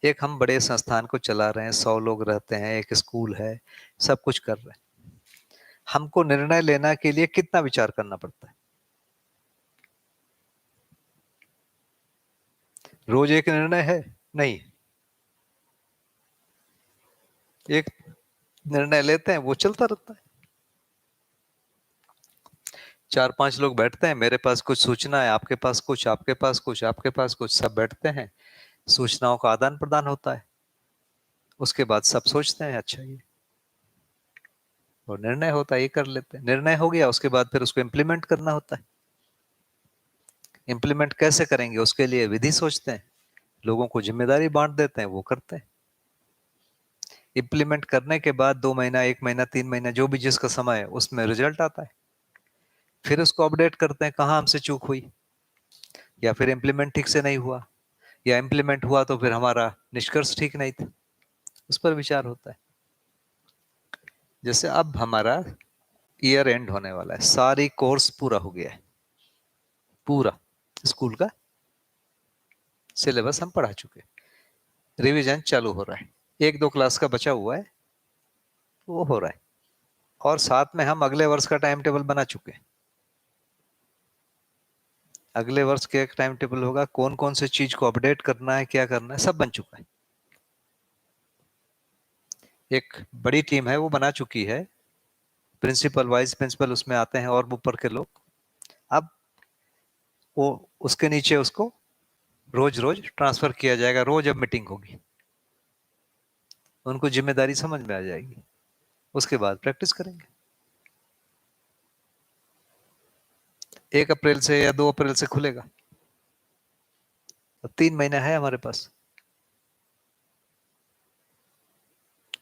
एक हम बड़े संस्थान को चला रहे हैं, 100 लोग रहते हैं, एक स्कूल है, सब कुछ कर रहे हैं। हमको निर्णय लेना के लिए कितना विचार करना पड़ता है। रोज एक निर्णय है नहीं, एक निर्णय लेते हैं वो चलता रहता है। 4-5 लोग बैठते हैं, मेरे पास कुछ सूचना है, आपके पास कुछ, आपके पास कुछ, आपके पास कुछ, सब बैठते हैं, सूचनाओं का आदान प्रदान होता है। उसके बाद सब सोचते हैं अच्छा ये, और निर्णय होता है, ये कर लेते हैं। निर्णय हो गया, उसके बाद फिर उसको इम्प्लीमेंट करना होता है। इम्प्लीमेंट कैसे करेंगे, उसके लिए विधि सोचते हैं, लोगों को जिम्मेदारी बांट देते हैं, वो करते हैं। इम्प्लीमेंट करने के बाद 2 महीना, 1 महीना, 3 महीना, जो भी जिसका समय है, उसमें रिजल्ट आता है। फिर उसको अपडेट करते हैं, कहाँ हमसे चूक हुई, या फिर इम्प्लीमेंट ठीक से नहीं हुआ, या इम्प्लीमेंट हुआ तो फिर हमारा निष्कर्ष ठीक नहीं था, उस पर विचार होता है। जैसे अब हमारा ईयर एंड होने वाला है, सारी कोर्स पूरा हो गया है, पूरा स्कूल का सिलेबस हम पढ़ा चुके, रिवीजन चालू हो रहा है, 1-2 क्लास का बचा हुआ है, वो हो रहा है, और साथ में हम अगले वर्ष का टाइम टेबल बना चुके हैं। अगले वर्ष के एक टाइम टेबल होगा, कौन कौन से चीज को अपडेट करना है, क्या करना है, सब बन चुका है। एक बड़ी टीम है, वो बना चुकी है, प्रिंसिपल, वाइस प्रिंसिपल उसमें आते हैं, और ऊपर के लोग। अब वो उसके नीचे उसको रोज रोज ट्रांसफर किया जाएगा, रोज अब मीटिंग होगी, उनको जिम्मेदारी समझ में आ जाएगी, उसके बाद प्रैक्टिस करेंगे। 1 अप्रैल से या 2 अप्रैल से खुलेगा, अब 3 महीना है हमारे पास,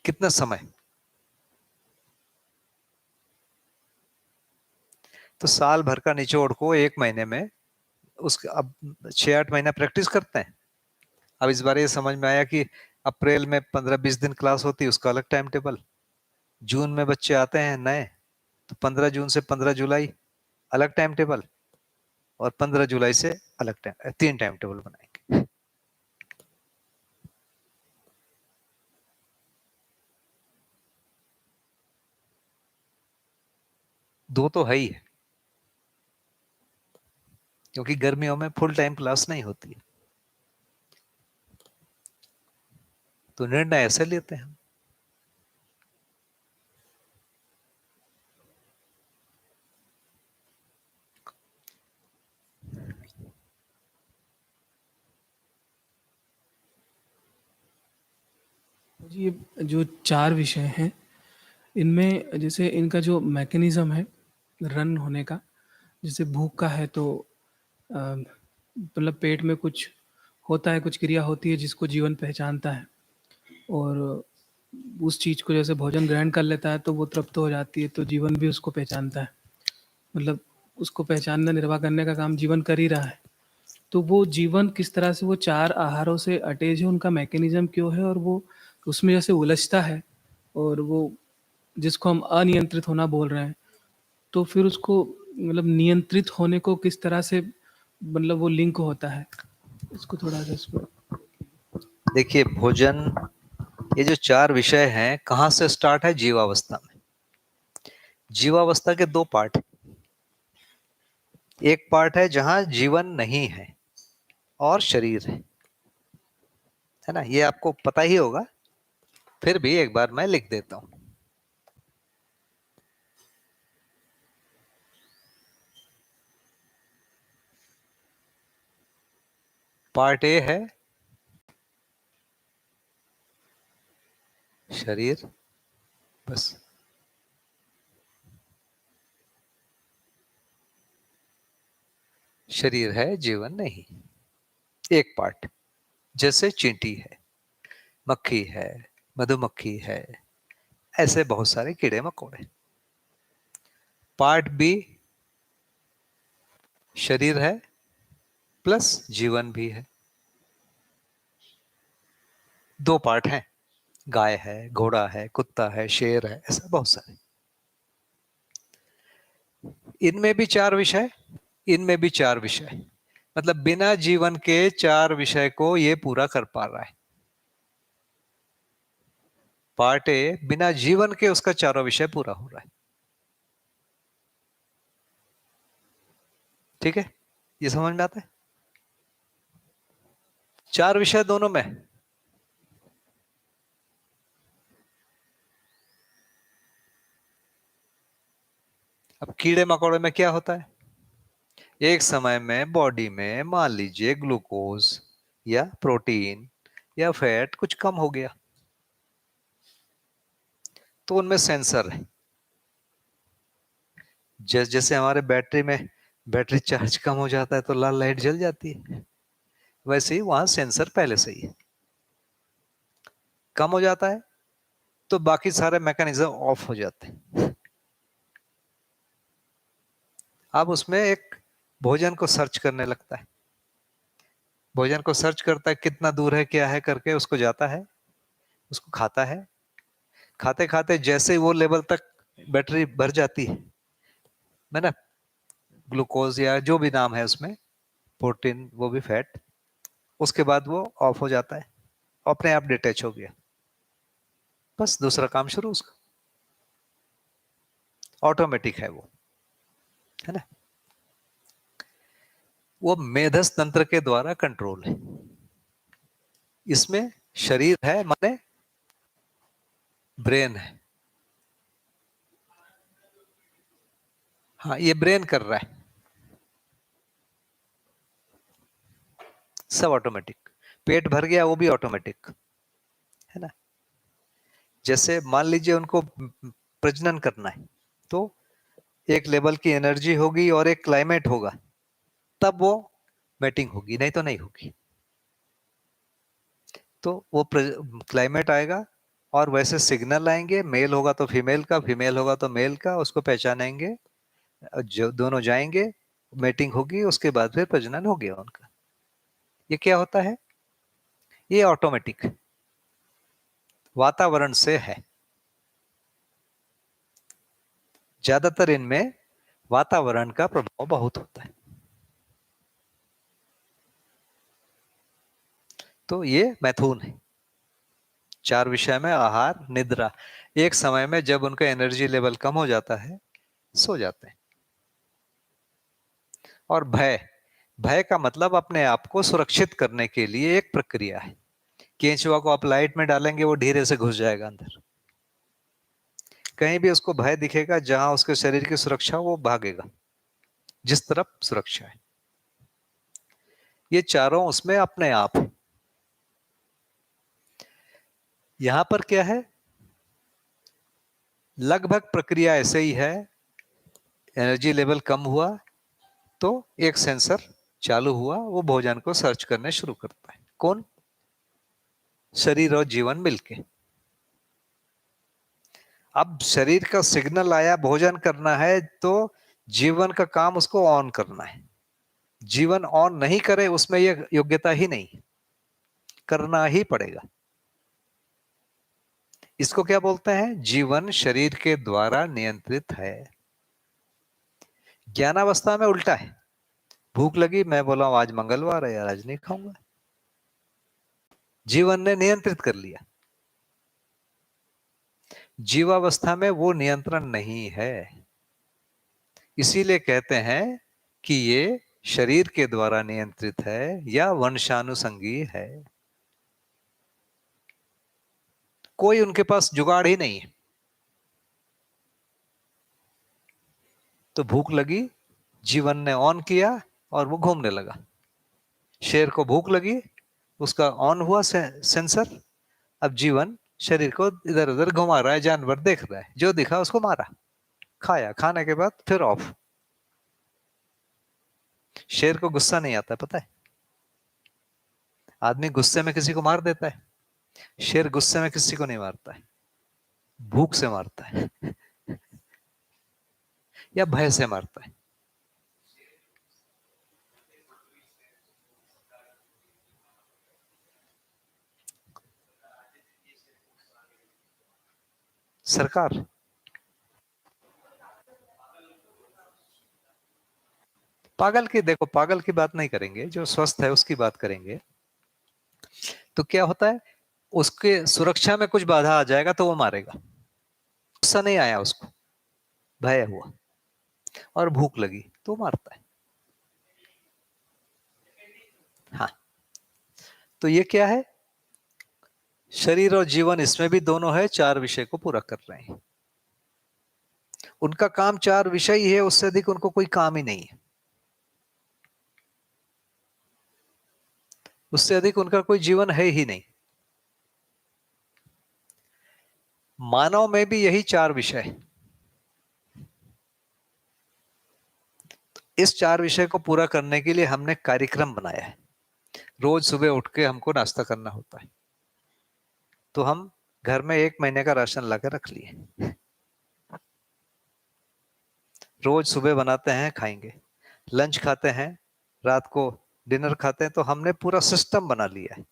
कितना समय। तो साल भर का निचोड़ को 1 महीने में, उसके अब 6-8 महीना प्रैक्टिस करते हैं। अब इस बार ये समझ में आया कि अप्रैल में 15-20 दिन क्लास होती है, उसका अलग टाइम टेबल। जून में बच्चे आते हैं नए, तो 15 जून से 15 जुलाई अलग टाइम टेबल, और 15 जुलाई से अलग टाइम, 3 टाइम टेबल बनाएंगे। दो तो है ही है, क्योंकि गर्मियों में फुल टाइम क्लास नहीं होती है, तो निर्णय ऐसे लेते हैं हम। जी, ये जो 4 विषय हैं, इनमें जैसे इनका जो मैकेनिज़्म है रन होने का, जैसे भूख का है तो मतलब पेट में कुछ होता है, कुछ क्रिया होती है जिसको जीवन पहचानता है, और उस चीज़ को जैसे भोजन ग्रहण कर लेता है तो वो तृप्त हो जाती है, तो जीवन भी उसको पहचानता है। मतलब उसको पहचानना, निर्वाह करने का काम जीवन कर ही रहा है। तो वो जीवन किस तरह से वो 4 आहारों से अटैच है, उनका मैकेनिज़्म क्यों है, और वो उसमें जैसे उलझता है, और वो जिसको हम अनियंत्रित होना बोल रहे हैं, तो फिर उसको मतलब नियंत्रित होने को किस तरह से मतलब वो लिंक होता है? इसको थोड़ा-सा इस पर। देखिए, भोजन, ये जो 4 विषय हैं, कहाँ से स्टार्ट है, जीवावस्था में। जीवावस्था के 2 पार्ट हैं। एक पार्ट है जहां जीवन नहीं है और शरीर है ना, ये आपको पता ही होगा, फिर भी एक बार मैं लिख देता हूं। पार्ट ए है शरीर, बस। शरीर है, जीवन नहीं। एक पार्ट, जैसे चींटी है, मक्खी है, मधुमक्खी है, ऐसे बहुत सारे कीड़े मकोड़े। पार्ट बी, शरीर है प्लस जीवन भी है। 2 पार्ट हैं, गाय है, घोड़ा है, कुत्ता है, शेर है, ऐसा बहुत सारे। इनमें भी 4 विषय, इनमें भी 4 विषय, मतलब बिना जीवन के 4 विषय को ये पूरा कर पा रहा है। पार्ट ए बिना जीवन के उसका 4 विषय पूरा हो रहा है। ठीक है, ये समझ में आता है। 4 विषय दोनों में। अब कीड़े मकोड़े में क्या होता है, एक समय में बॉडी में मान लीजिए ग्लूकोज या प्रोटीन या फैट कुछ कम हो गया, तो उनमें सेंसर है। जैसे हमारे बैटरी में बैटरी चार्ज कम हो जाता है तो लाल लाइट जल जाती है, वैसे ही वहां सेंसर पहले से ही है। कम हो जाता है तो बाकी सारे मैकेनिज्म ऑफ हो जाते हैं। अब उसमें एक भोजन को सर्च करने लगता है, भोजन को सर्च करता है, कितना दूर है क्या है करके उसको जाता है, उसको खाता है। खाते खाते जैसे वो लेवल तक बैटरी भर जाती है ना, ग्लूकोज या जो भी नाम है उसमें, प्रोटीन वो भी फैट, उसके बाद वो ऑफ हो जाता है, अपने आप डिटैच हो गया, बस दूसरा काम शुरू उसका, ऑटोमेटिक है वो, है ना। वो मेधस तंत्र के द्वारा कंट्रोल है। इसमें शरीर है माने ब्रेन है, हाँ ये ब्रेन कर रहा है, सब ऑटोमेटिक। पेट भर गया वो भी ऑटोमेटिक, है ना। जैसे मान लीजिए उनको प्रजनन करना है तो एक लेवल की एनर्जी होगी और एक क्लाइमेट होगा, तब वो मैटिंग होगी, नहीं तो नहीं होगी। तो वो क्लाइमेट आएगा और वैसे सिग्नल आएंगे, मेल होगा तो फीमेल का, फीमेल होगा तो मेल का, उसको पहचानेंगे, जो दोनों जाएंगे, मैटिंग होगी, उसके बाद फिर प्रजनन हो गया उनका। ये क्या होता है, ये ऑटोमेटिक वातावरण से है। ज्यादातर इनमें वातावरण का प्रभाव बहुत होता है। तो ये मैथुन है। 4 विषय में आहार निद्रा, एक समय में जब उनका एनर्जी लेवल कम हो जाता है सो जाते हैं। और भय, भय का मतलब अपने आप को सुरक्षित करने के लिए एक प्रक्रिया है। केंचुआ को आप लाइट में डालेंगे वो धीरे से घुस जाएगा अंदर, कहीं भी उसको भय दिखेगा जहां उसके शरीर की सुरक्षा वो भागेगा, जिस तरफ सुरक्षा है। ये चारों उसमें अपने आप है। यहां पर क्या है, लगभग प्रक्रिया ऐसे ही है। एनर्जी लेवल कम हुआ तो एक सेंसर चालू हुआ, वो भोजन को सर्च करने शुरू करता है। कौन, शरीर और जीवन मिलके। अब शरीर का सिग्नल आया भोजन करना है तो जीवन का काम उसको ऑन करना है। जीवन ऑन नहीं करे उसमें ये योग्यता ही नहीं, करना ही पड़ेगा। इसको क्या बोलते हैं, जीवन शरीर के द्वारा नियंत्रित है। ज्ञानावस्था में उल्टा है, भूख लगी मैं बोला आज मंगलवार है यार आज नहीं खाऊंगा, जीवन ने नियंत्रित कर लिया। जीवावस्था में वो नियंत्रण नहीं है, इसीलिए कहते हैं कि ये शरीर के द्वारा नियंत्रित है या वंशानुसंगी है। कोई उनके पास जुगाड़ ही नहीं है। तो भूख लगी, जीवन ने ऑन किया और वो घूमने लगा। शेर को भूख लगी, उसका ऑन हुआ सेंसर, अब जीवन शरीर को इधर उधर घुमा रहा है, जानवर देख रहा है, जो दिखा उसको मारा, खाया, खाने के बाद फिर ऑफ। शेर को गुस्सा नहीं आता, पता है, आदमी गुस्से में किसी को मार देता है, शेर गुस्से में किसी को नहीं मारता है, भूख से मारता है या भय से मारता है। सरकार, पागल की, देखो पागल की बात नहीं करेंगे, जो स्वस्थ है उसकी बात करेंगे। तो क्या होता है, उसके सुरक्षा में कुछ बाधा आ जाएगा तो वो मारेगा। गुस्सा नहीं आया उसको, भय हुआ और भूख लगी तो मारता है। हाँ, तो ये क्या है? शरीर और जीवन, इसमें भी दोनों है, 4 विषय को पूरा कर रहे हैं। उनका काम 4 विषय ही है, उससे अधिक उनको कोई काम ही नहीं है। उससे अधिक उनका कोई जीवन है ही नहीं। मानव में भी यही 4 विषय है। इस 4 विषय को पूरा करने के लिए हमने कार्यक्रम बनाया है। रोज सुबह उठ के हमको नाश्ता करना होता है, तो हम घर में 1 महीने का राशन लाकर रख लिए। रोज सुबह बनाते हैं, खाएंगे, लंच खाते हैं, रात को डिनर खाते हैं। तो हमने पूरा सिस्टम बना लिया है।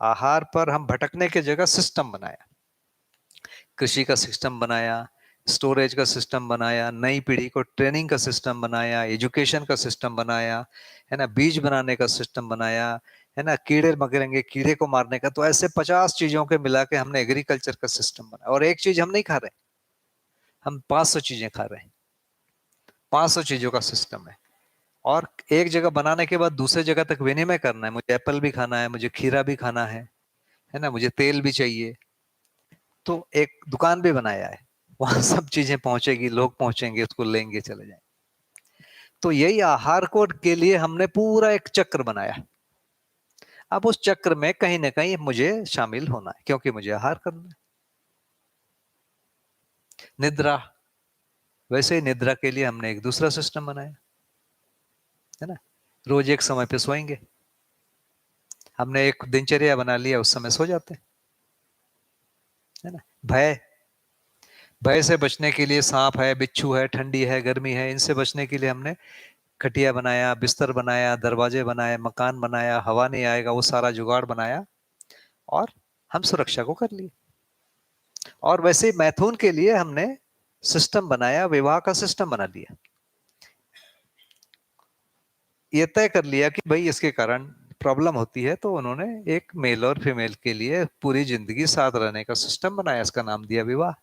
आहार पर हम भटकने की जगह सिस्टम बनाया। कृषि का सिस्टम बनाया, स्टोरेज का सिस्टम बनाया, नई पीढ़ी को ट्रेनिंग का सिस्टम बनाया, एजुकेशन का सिस्टम बनाया, है ना, बीज बनाने का सिस्टम बनाया, है ना, कीड़े मकोड़े कीड़े को मारने का। तो ऐसे 50 चीजों के मिला के हमने एग्रीकल्चर का सिस्टम बनाया। और एक चीज हम नहीं खा रहे, हम 500 चीजें खा रहे हैं। 500 चीजों का सिस्टम है। और एक जगह बनाने के बाद दूसरे जगह तक विनिमय करना है। मुझे एप्पल भी खाना है, मुझे खीरा भी खाना है ना, मुझे तेल भी चाहिए। तो एक दुकान भी बनाया है, वहां सब चीजें पहुंचेगी, लोग पहुंचेंगे, उसको लेंगे, चले जाएंगे। तो यही आहार कोड के लिए हमने पूरा एक चक्र बनाया। अब उस चक्र में कहीं ना कहीं मुझे शामिल होना है, क्योंकि मुझे आहार करना है। निद्रा, वैसे ही निद्रा के लिए हमने एक दूसरा सिस्टम बनाया, है ना। रोज एक समय पे सोएंगे, हमने एक दिनचर्या बना लिया, उस समय सो जाते हैं, है ना। भय से बचने के लिए, सांप है, बिच्छू है, ठंडी है, गर्मी है, इनसे बचने के लिए हमने खटिया बनाया, बिस्तर बनाया, दरवाजे बनाए, मकान बनाया, हवा नहीं आएगा वो सारा जुगाड़ बनाया, और हम सुरक्षा को कर लिए। और वैसे ही मैथुन के लिए हमने सिस्टम बनाया, विवाह का सिस्टम बना लिया। ये तय कर लिया कि भाई इसके कारण प्रॉब्लम होती है, तो उन्होंने एक मेल और फीमेल के लिए पूरी जिंदगी साथ रहने का सिस्टम बनाया, इसका नाम दिया विवाह।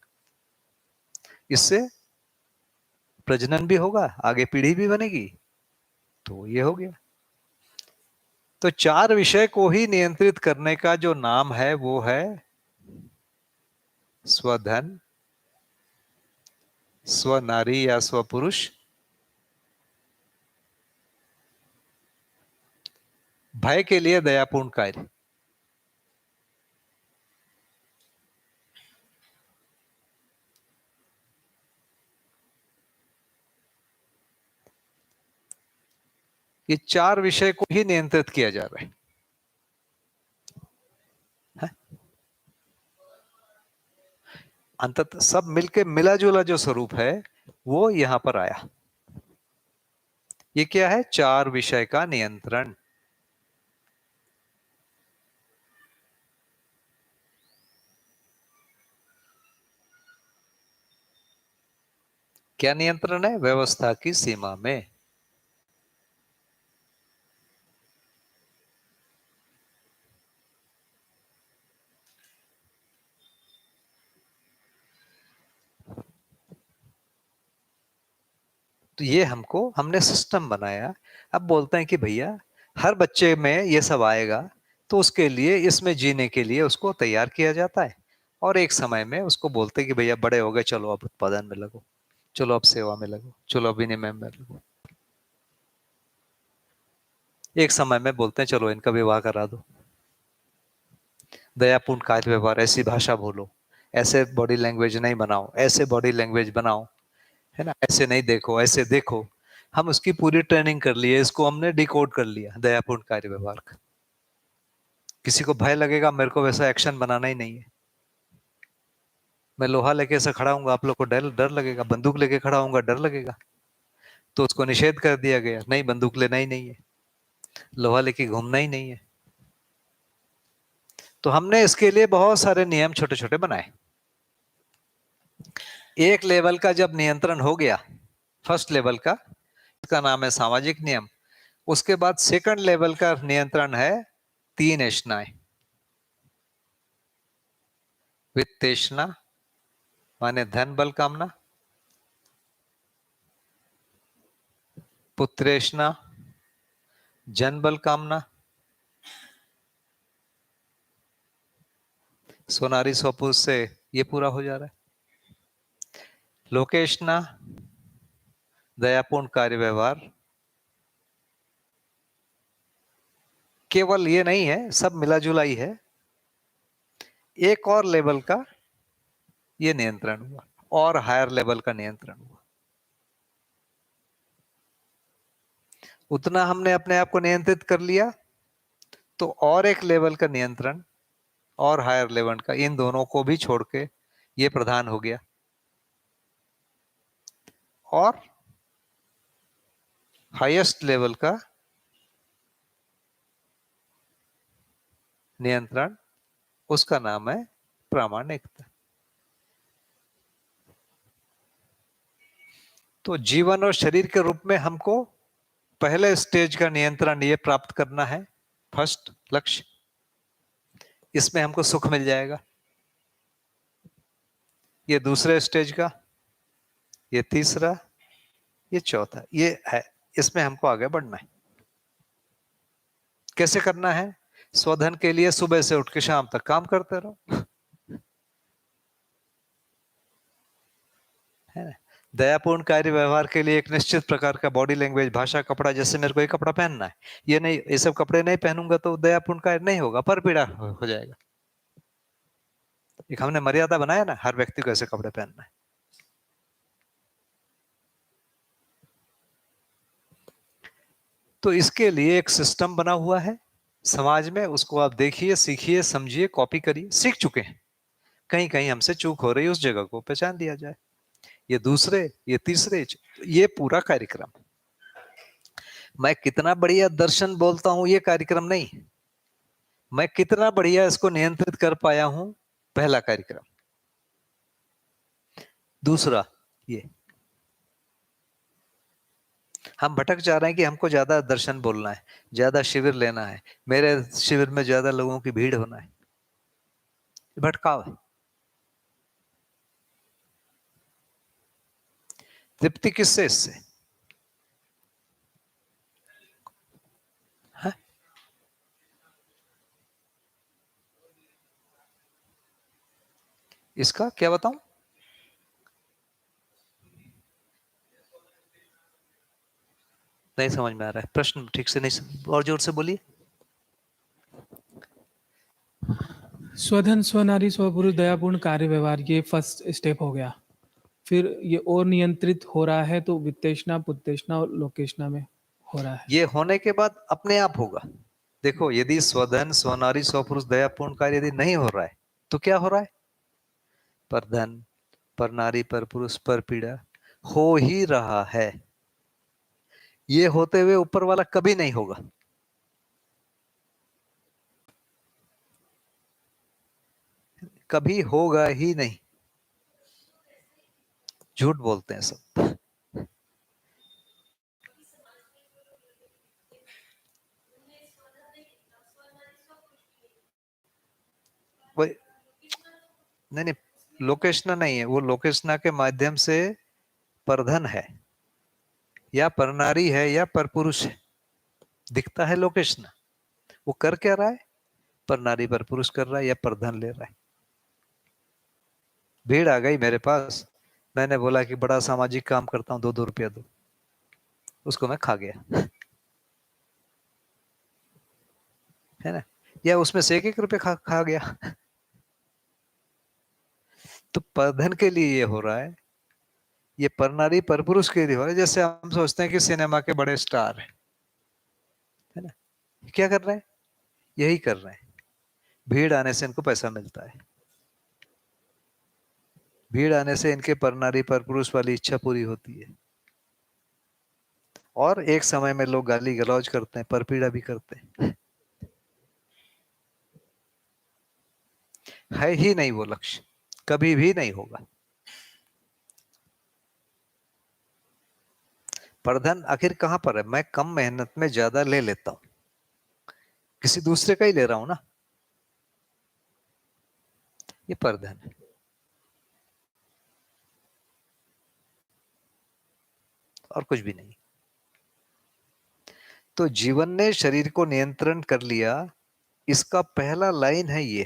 इससे प्रजनन भी होगा, आगे पीढ़ी भी बनेगी, तो ये हो गया। तो 4 विषय को ही नियंत्रित करने का जो नाम है वो है स्वधन, स्वनारी या स्वपुरुष, भय के लिए दयापूर्ण कार्य। ये 4 विषय को ही नियंत्रित किया जा रहा है। अंततः सब मिलके मिला जुला जो स्वरूप है वो यहां पर आया। ये क्या है? 4 विषय का नियंत्रण। क्या नियंत्रण है? व्यवस्था की सीमा में। तो ये हमने सिस्टम बनाया। अब बोलते हैं कि भैया हर बच्चे में ये सब आएगा, तो उसके लिए, इसमें जीने के लिए उसको तैयार किया जाता है। और एक समय में उसको बोलते हैं कि भैया बड़े हो गए, चलो अब उत्पादन में लगो, चलो अब सेवा में लगो, चलो अब विनिमय में लगो। एक समय में बोलते हैं चलो इनका विवाह करा दो, दयापूर्ण कार्य व्यवहार, ऐसी भाषा बोलो, ऐसे बॉडी लैंग्वेज नहीं बनाओ, ऐसे बॉडी लैंग्वेज बनाओ, है ना, ऐसे नहीं देखो, ऐसे देखो। हम उसकी पूरी ट्रेनिंग कर लिए, इसको हमने डिकोड कर लिया, दयापूर्ण कार्य व्यवहार का। किसी को भय लगेगा, मेरे को वैसा एक्शन बनाना ही नहीं है। मैं लोहा लेके ऐसा खड़ा हूंगा, आप लोग को डर डर लगेगा। बंदूक लेके खड़ा हूंगा, डर लगेगा। तो उसको निषेध कर दिया गया, नहीं बंदूक लेना ही नहीं है, लोहा लेके घूमना ही नहीं है। तो हमने इसके लिए बहुत सारे नियम छोटे छोटे बनाए। एक लेवल का जब नियंत्रण हो गया, फर्स्ट लेवल का, इसका नाम है सामाजिक नियम। उसके बाद सेकंड लेवल का नियंत्रण है 3 एष्णाएं। वित्तेष्णा माने धन बल कामना, पुत्रेष्णा जन बल कामना, सोनारी स्वपुरुष से ये पूरा हो जा रहा है। लोकेशना, दयापूर्ण कार्य व्यवहार, केवल ये नहीं है, सब मिला जुला ही है। एक और लेवल का ये नियंत्रण हुआ, और हायर लेवल का नियंत्रण हुआ। उतना हमने अपने आप को नियंत्रित कर लिया तो और एक लेवल का नियंत्रण और हायर लेवल का, इन दोनों को भी छोड़ के ये प्रधान हो गया। और हाईएस्ट लेवल का नियंत्रण, उसका नाम है प्रामाणिकता। तो जीवन और शरीर के रूप में हमको पहले स्टेज का नियंत्रण ये प्राप्त करना है, फर्स्ट लक्ष्य। इसमें हमको सुख मिल जाएगा। ये दूसरे स्टेज का, ये तीसरा, ये चौथा, ये है। इसमें हमको आगे बढ़ना है। कैसे करना है? स्वधन के लिए सुबह से उठ के शाम तक काम करते रहो, है ना। दयापूर्ण कार्य व्यवहार के लिए एक निश्चित प्रकार का बॉडी लैंग्वेज, भाषा, कपड़ा। जैसे मेरे को ये कपड़ा पहनना है, ये नहीं, ये सब कपड़े नहीं पहनूंगा तो दयापूर्ण कार्य नहीं होगा, पर पीड़ा हो जाएगा। एक हमने मर्यादा बनाया ना, हर व्यक्ति को ऐसे कपड़े पहनना है। तो इसके लिए एक सिस्टम बना हुआ है समाज में, उसको आप देखिए, सीखिए, समझिए, कॉपी करिए। सीख चुके हैं, कहीं कहीं हमसे चूक हो रही है, उस जगह को पहचान लिया जाए। ये दूसरे, ये तीसरे, ये पूरा कार्यक्रम। मैं कितना बढ़िया दर्शन बोलता हूं ये कार्यक्रम नहीं, मैं कितना बढ़िया इसको नियंत्रित कर पाया हूं, पहला कार्यक्रम। दूसरा, ये हम भटक जा रहे हैं कि हमको ज्यादा दर्शन बोलना है, ज्यादा शिविर लेना है, मेरे शिविर में ज्यादा लोगों की भीड़ होना है। भटकाव है। तृप्ति किससे? इससे। हाँ? इसका क्या बताऊं? नहीं समझ में आ रहा है प्रश्न, ठीक से नहीं, और जोर से बोलिए। स्वधन, स्वनारी, स्वपुरुष, दयापूर्ण कार्य व्यवहार, ये फर्स्ट स्टेप हो गया। फिर ये और नियंत्रित हो रहा है तो वित्तेषणा, पुत्तेषणा और लोकेशना में हो रहा है। ये होने के बाद अपने आप होगा। देखो, यदि स्वधन, स्वनारी, स्वपुरुष, दयापूर्ण कार्य यदि नहीं हो रहा है तो क्या हो रहा है? पर धन, पर नारी, पर पुरुष, पर पीड़ा हो ही रहा है। ये होते हुए ऊपर वाला कभी नहीं होगा। कभी होगा ही नहीं। झूठ बोलते हैं सब। वही, नहीं नहीं, लोकेशना नहीं है वो। लोकेशना के माध्यम से परधन है या परनारी है या परपुरुष है, दिखता है लोकेशना। वो कर क्या रहा है? परनारी पर पुरुष कर रहा है या परधन ले रहा है। भीड़ आ गई मेरे पास, मैंने बोला कि बड़ा सामाजिक काम करता हूं, 2-2 रुपया दो, उसको मैं खा गया, है ना। या उसमें से 1-1 रुपये खा गया। तो परधन के लिए ये हो रहा है, ये परनारी परपुरुष के लिए हो रहा है। जैसे हम सोचते हैं कि सिनेमा के बड़े स्टार है ना, क्या कर रहे हैं? यही कर रहे हैं। भीड़ आने से इनको पैसा मिलता है, भीड़ आने से इनके परनारी परपुरुष वाली इच्छा पूरी होती है। और एक समय में लोग गाली गलौज करते हैं, परपीड़ा भी करते हैं। है ही नहीं वो लक्ष्य, कभी भी नहीं होगा। परधन आखिर कहां पर है? मैं कम मेहनत में ज्यादा ले लेता हूं, किसी दूसरे का ही ले रहा हूं ना, ये परधन है। और कुछ भी नहीं। तो जीवन ने शरीर को नियंत्रण कर लिया, इसका पहला लाइन है ये,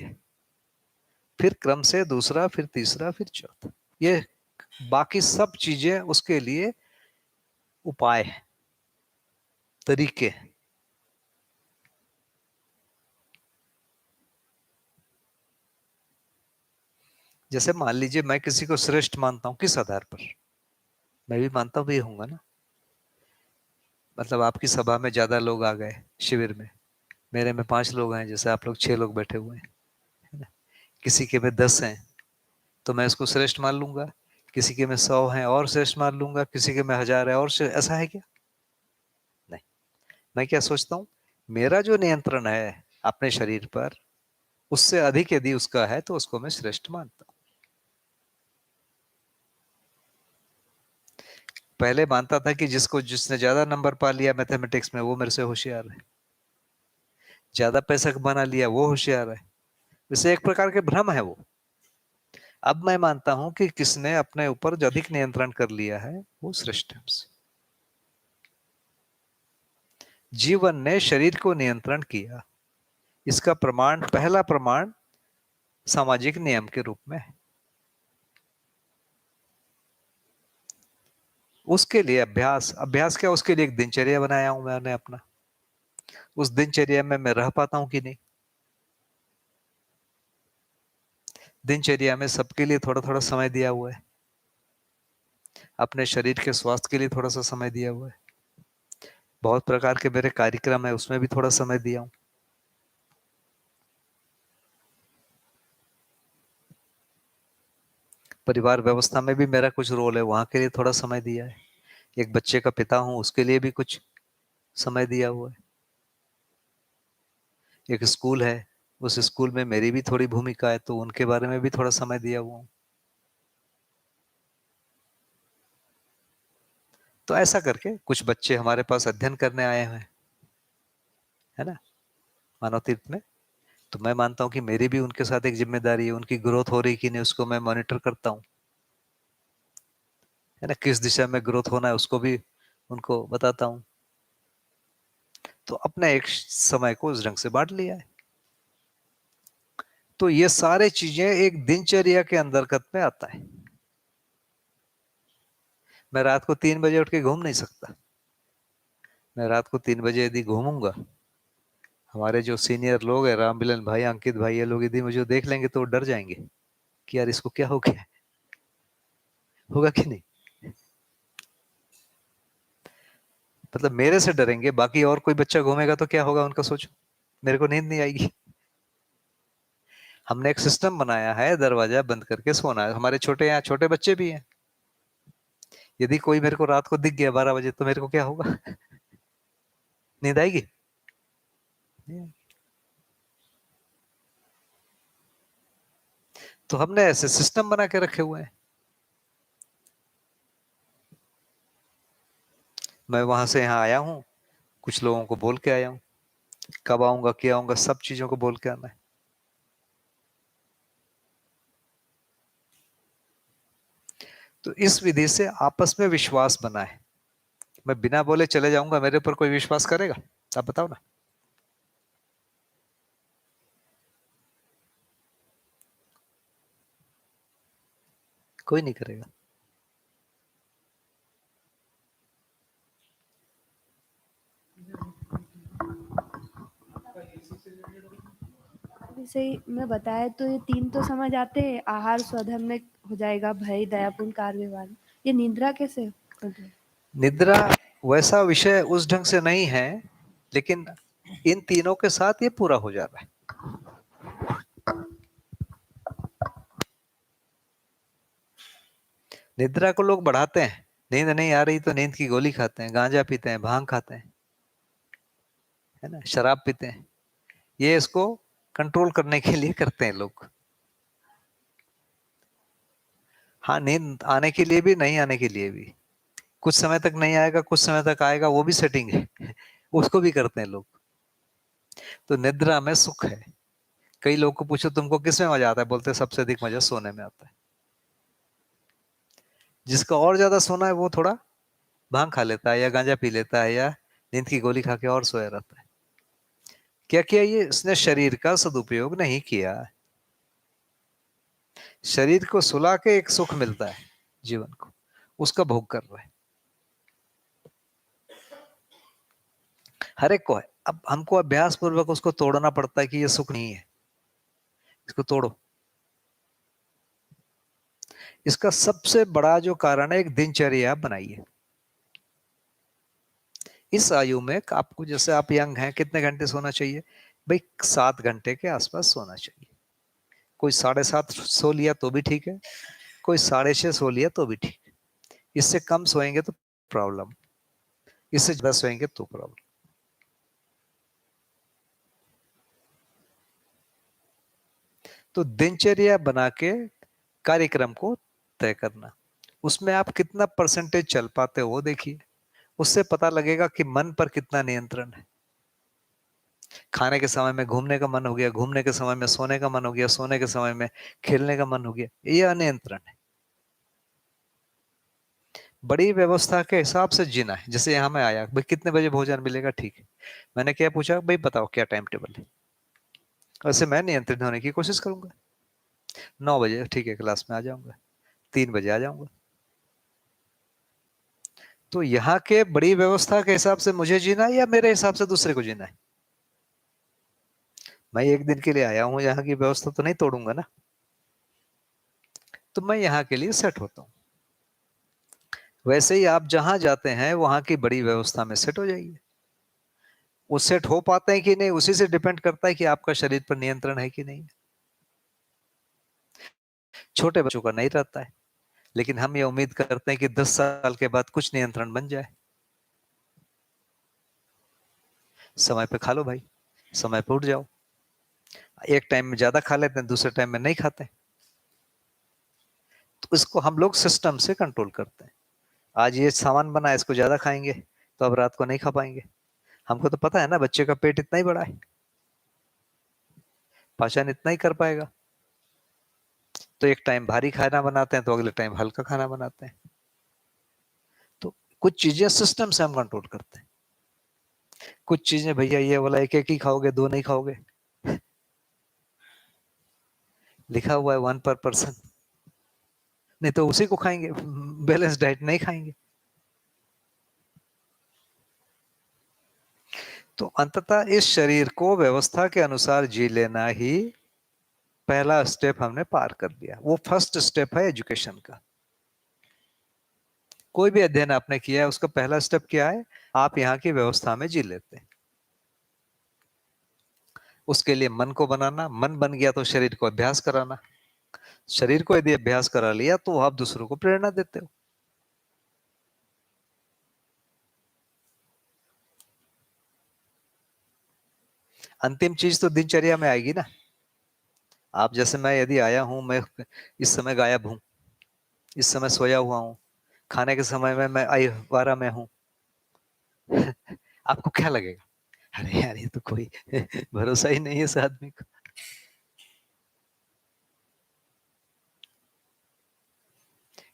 फिर क्रम से दूसरा, फिर तीसरा, फिर चौथा। ये बाकी सब चीजें उसके लिए उपाय है, तरीके हैं। जैसे मान लीजिए मैं किसी को श्रेष्ठ मानता हूं, किस आधार पर? मैं भी मानता हूं ये होऊंगा ना। मतलब आपकी सभा में ज्यादा लोग आ गए शिविर में, मेरे में 5 लोग हैं, जैसे आप लोग 6 लोग बैठे हुए हैं, है ना। किसी के में 10 हैं तो मैं इसको श्रेष्ठ मान लूंगा, किसी के में 100 हैं और श्रेष्ठ मान लूंगा, किसी के में 1000 है और ऐसा है क्या? नहीं। मैं क्या सोचता हूं, मेरा जो नियंत्रण है अपने शरीर पर, उससे अधिक यदि उसका है तो उसको मैं श्रेष्ठ मानता हूं। पहले मानता था कि जिसने ज्यादा नंबर पा लिया मैथमेटिक्स में वो मेरे से होशियार है, ज्यादा पैसा बना लिया वो होशियार है। वैसे एक प्रकार के भ्रम है वो। अब मैं मानता हूं कि किसने अपने ऊपर जो अधिक नियंत्रण कर लिया है वो श्रेष्ठ है हमसे। जीवन ने शरीर को नियंत्रण किया, इसका प्रमाण, पहला प्रमाण सामाजिक नियम के रूप में है। उसके लिए अभ्यास, अभ्यास क्या, उसके लिए एक दिनचर्या बनाया हूं मैंने अपना। उस दिनचर्या में मैं रह पाता हूं कि नहीं? दिनचर्या में सबके लिए थोड़ा थोड़ा समय दिया हुआ है, अपने शरीर के स्वास्थ्य के लिए थोड़ा सा समय दिया हुआ है, बहुत प्रकार के मेरे कार्यक्रम है उसमें भी थोड़ा समय दिया हूं। परिवार व्यवस्था में भी मेरा कुछ रोल है, वहां के लिए थोड़ा समय दिया है। एक बच्चे का पिता हूं, उसके लिए भी कुछ समय दिया हुआ है। एक स्कूल है, उस स्कूल में मेरी भी थोड़ी भूमिका है, तो उनके बारे में भी थोड़ा समय दिया हुआ हूं। तो ऐसा करके कुछ बच्चे हमारे पास अध्ययन करने आए हैं, है ना, मानव तीर्थ में। तो मैं मानता हूं कि मेरी भी उनके साथ एक जिम्मेदारी है, उनकी ग्रोथ हो रही कि नहीं उसको मैं मॉनिटर करता हूं, है ना, किस दिशा में ग्रोथ होना है उसको भी उनको बताता हूं। तो अपने एक समय को उस ढंग से बांट लिया है। तो ये सारे चीजें एक दिनचर्या के अंतर्गत में आता है। मैं रात को 3 बजे उठ के घूम नहीं सकता। मैं रात को 3 बजे यदि घूमूंगा, हमारे जो सीनियर लोग हैं, राम मिलन भाई, अंकित भाई, ये लोग यदि मुझे देख लेंगे तो डर जाएंगे कि यार इसको क्या हो गया, होगा कि नहीं? मतलब मेरे से डरेंगे, बाकी और कोई बच्चा घूमेगा तो क्या होगा उनका, सोचो। मेरे को नींद नहीं आएगी। हमने एक सिस्टम बनाया है, दरवाजा बंद करके सोना है। हमारे छोटे यहाँ छोटे बच्चे भी हैं, यदि कोई मेरे को रात को दिख गया 12 बजे तो मेरे को क्या होगा? नींद आएगी? तो हमने ऐसे सिस्टम बना के रखे हुए हैं। मैं वहां से यहाँ आया हूँ, कुछ लोगों को बोल के आया हूँ, कब आऊंगा क्या आऊंगा सब चीजों को बोल के आना है। तो इस विधि से आपस में विश्वास बना है। मैं बिना बोले चले जाऊंगा, मेरे ऊपर कोई विश्वास करेगा? आप बताओ ना। कोई नहीं करेगा। जैसे ही मैं बताया तो ये 3 तो समझ आते हैं, आहार स्वधर्म में हो जाएगा, भय, दया, पुण्य, कार्य, व्यवहार। ये निद्रा कैसे कर रहे हैं? निद्रा वैसा विषय उस ढंग से नहीं है, लेकिन इन तीनों के साथ ये पूरा हो जा रहा है। निद्रा को लोग बढ़ाते हैं, नींद नहीं आ रही तो नींद की गोली खाते हैं, गांजा पीते हैं, भांग खाते हैं, है ना, शराब पीते हैं। ये इसको कंट्रोल करने के लिए करते हैं लोग। हाँ, नींद आने के लिए भी, नहीं आने के लिए भी। कुछ समय तक नहीं आएगा, कुछ समय तक आएगा, वो भी सेटिंग है। उसको भी करते हैं लोग। तो निद्रा में सुख है। कई लोग को पूछो तुमको किस में मजा आता है, बोलते हैं सबसे अधिक मजा सोने में आता है। जिसका और ज्यादा सोना है वो थोड़ा भांग खा लेता है या गांजा पी लेता है या नींद की गोली खा के और सोया रहता है। क्या किया? ये इसने शरीर का सदुपयोग नहीं किया। शरीर को सुला के एक सुख मिलता है जीवन को, उसका भोग कर रहा है, हर एक को है। अब हमको अभ्यास पूर्वक उसको तोड़ना पड़ता है कि ये सुख नहीं है, इसको तोड़ो। इसका सबसे बड़ा जो कारण है, एक दिनचर्या आप बनाइए। इस आयु में आपको, जैसे आप यंग हैं, कितने घंटे सोना चाहिए भाई? 7 घंटे के आसपास सोना चाहिए। कोई 7.5 सो लिया तो भी ठीक है, कोई 6.5 सो लिया तो भी ठीक है। इससे कम सोएंगे तो प्रॉब्लम, इससे ज्यादा सोएंगे तो प्रॉब्लम। तो दिनचर्या बना के कार्यक्रम को तय करना, उसमें आप कितना परसेंटेज चल पाते हो वो देखिए, उससे पता लगेगा कि मन पर कितना नियंत्रण है। खाने के समय में घूमने का मन हो गया, घूमने के समय में सोने का मन हो गया, सोने के समय में खेलने का मन हो गया, ये अनियंत्रण है। बड़ी व्यवस्था के हिसाब से जीना है। जैसे यहाँ मैं आया, भाई कितने बजे भोजन मिलेगा, ठीक है, मैंने क्या पूछा, भाई बताओ क्या टाइम टेबल है, वैसे मैं नियंत्रित होने की कोशिश करूंगा। 9 बजे ठीक है, क्लास में आ जाऊंगा, 3 बजे आ जाऊंगा। तो यहाँ के बड़ी व्यवस्था के हिसाब से मुझे जीना है या मेरे हिसाब से दूसरे को जीना है? मैं एक दिन के लिए आया हूं, यहाँ की व्यवस्था तो नहीं तोड़ूंगा ना, तो मैं यहाँ के लिए सेट होता हूँ। वैसे ही आप जहां जाते हैं वहां की बड़ी व्यवस्था में सेट हो जाइए। वो सेट हो पाते हैं कि नहीं, उसी से डिपेंड करता है कि आपका शरीर पर नियंत्रण है कि नहीं। छोटे बच्चों का नहीं रहता है, लेकिन हम ये उम्मीद करते हैं कि 10 साल के बाद कुछ नियंत्रण बन जाए। समय पे खा लो भाई, समय पे उठ जाओ। एक टाइम में ज्यादा खा लेते हैं, दूसरे टाइम में नहीं खाते, तो इसको हम लोग सिस्टम से कंट्रोल करते हैं। आज ये सामान बना है, इसको ज्यादा खाएंगे तो अब रात को नहीं खा पाएंगे। हमको तो पता है ना, बच्चे का पेट इतना ही बड़ा है, पाचन इतना ही कर पाएगा। तो एक टाइम भारी खाना बनाते हैं तो अगले टाइम हल्का खाना बनाते हैं। तो कुछ चीजें सिस्टम से हम कंट्रोल करते हैं। कुछ चीजें भैया ये वाला एक एक ही खाओगे, 2 नहीं खाओगे, लिखा हुआ है 1 पर पर्सन, नहीं तो उसी को खाएंगे, बैलेंस डाइट नहीं खाएंगे। तो अंततः इस शरीर को व्यवस्था के अनुसार जी लेना ही पहला स्टेप हमने पार कर दिया। वो फर्स्ट स्टेप है एजुकेशन का। कोई भी अध्ययन आपने किया है, उसका पहला स्टेप क्या है? आप यहाँ की व्यवस्था में जी लेते हैं। उसके लिए मन को बनाना, मन बन गया तो शरीर को अभ्यास कराना, शरीर को यदि अभ्यास करा लिया तो आप दूसरों को प्रेरणा देते हो। अंतिम चीज तो दिनचर्या में आएगी ना। आप जैसे मैं यदि आया हूं, मैं इस समय गायब हूं, इस समय सोया हुआ हूं, खाने के समय में मैं आवारा में हूं, आपको क्या लगेगा? अरे यार, ये तो कोई भरोसा ही नहीं है इस आदमी का।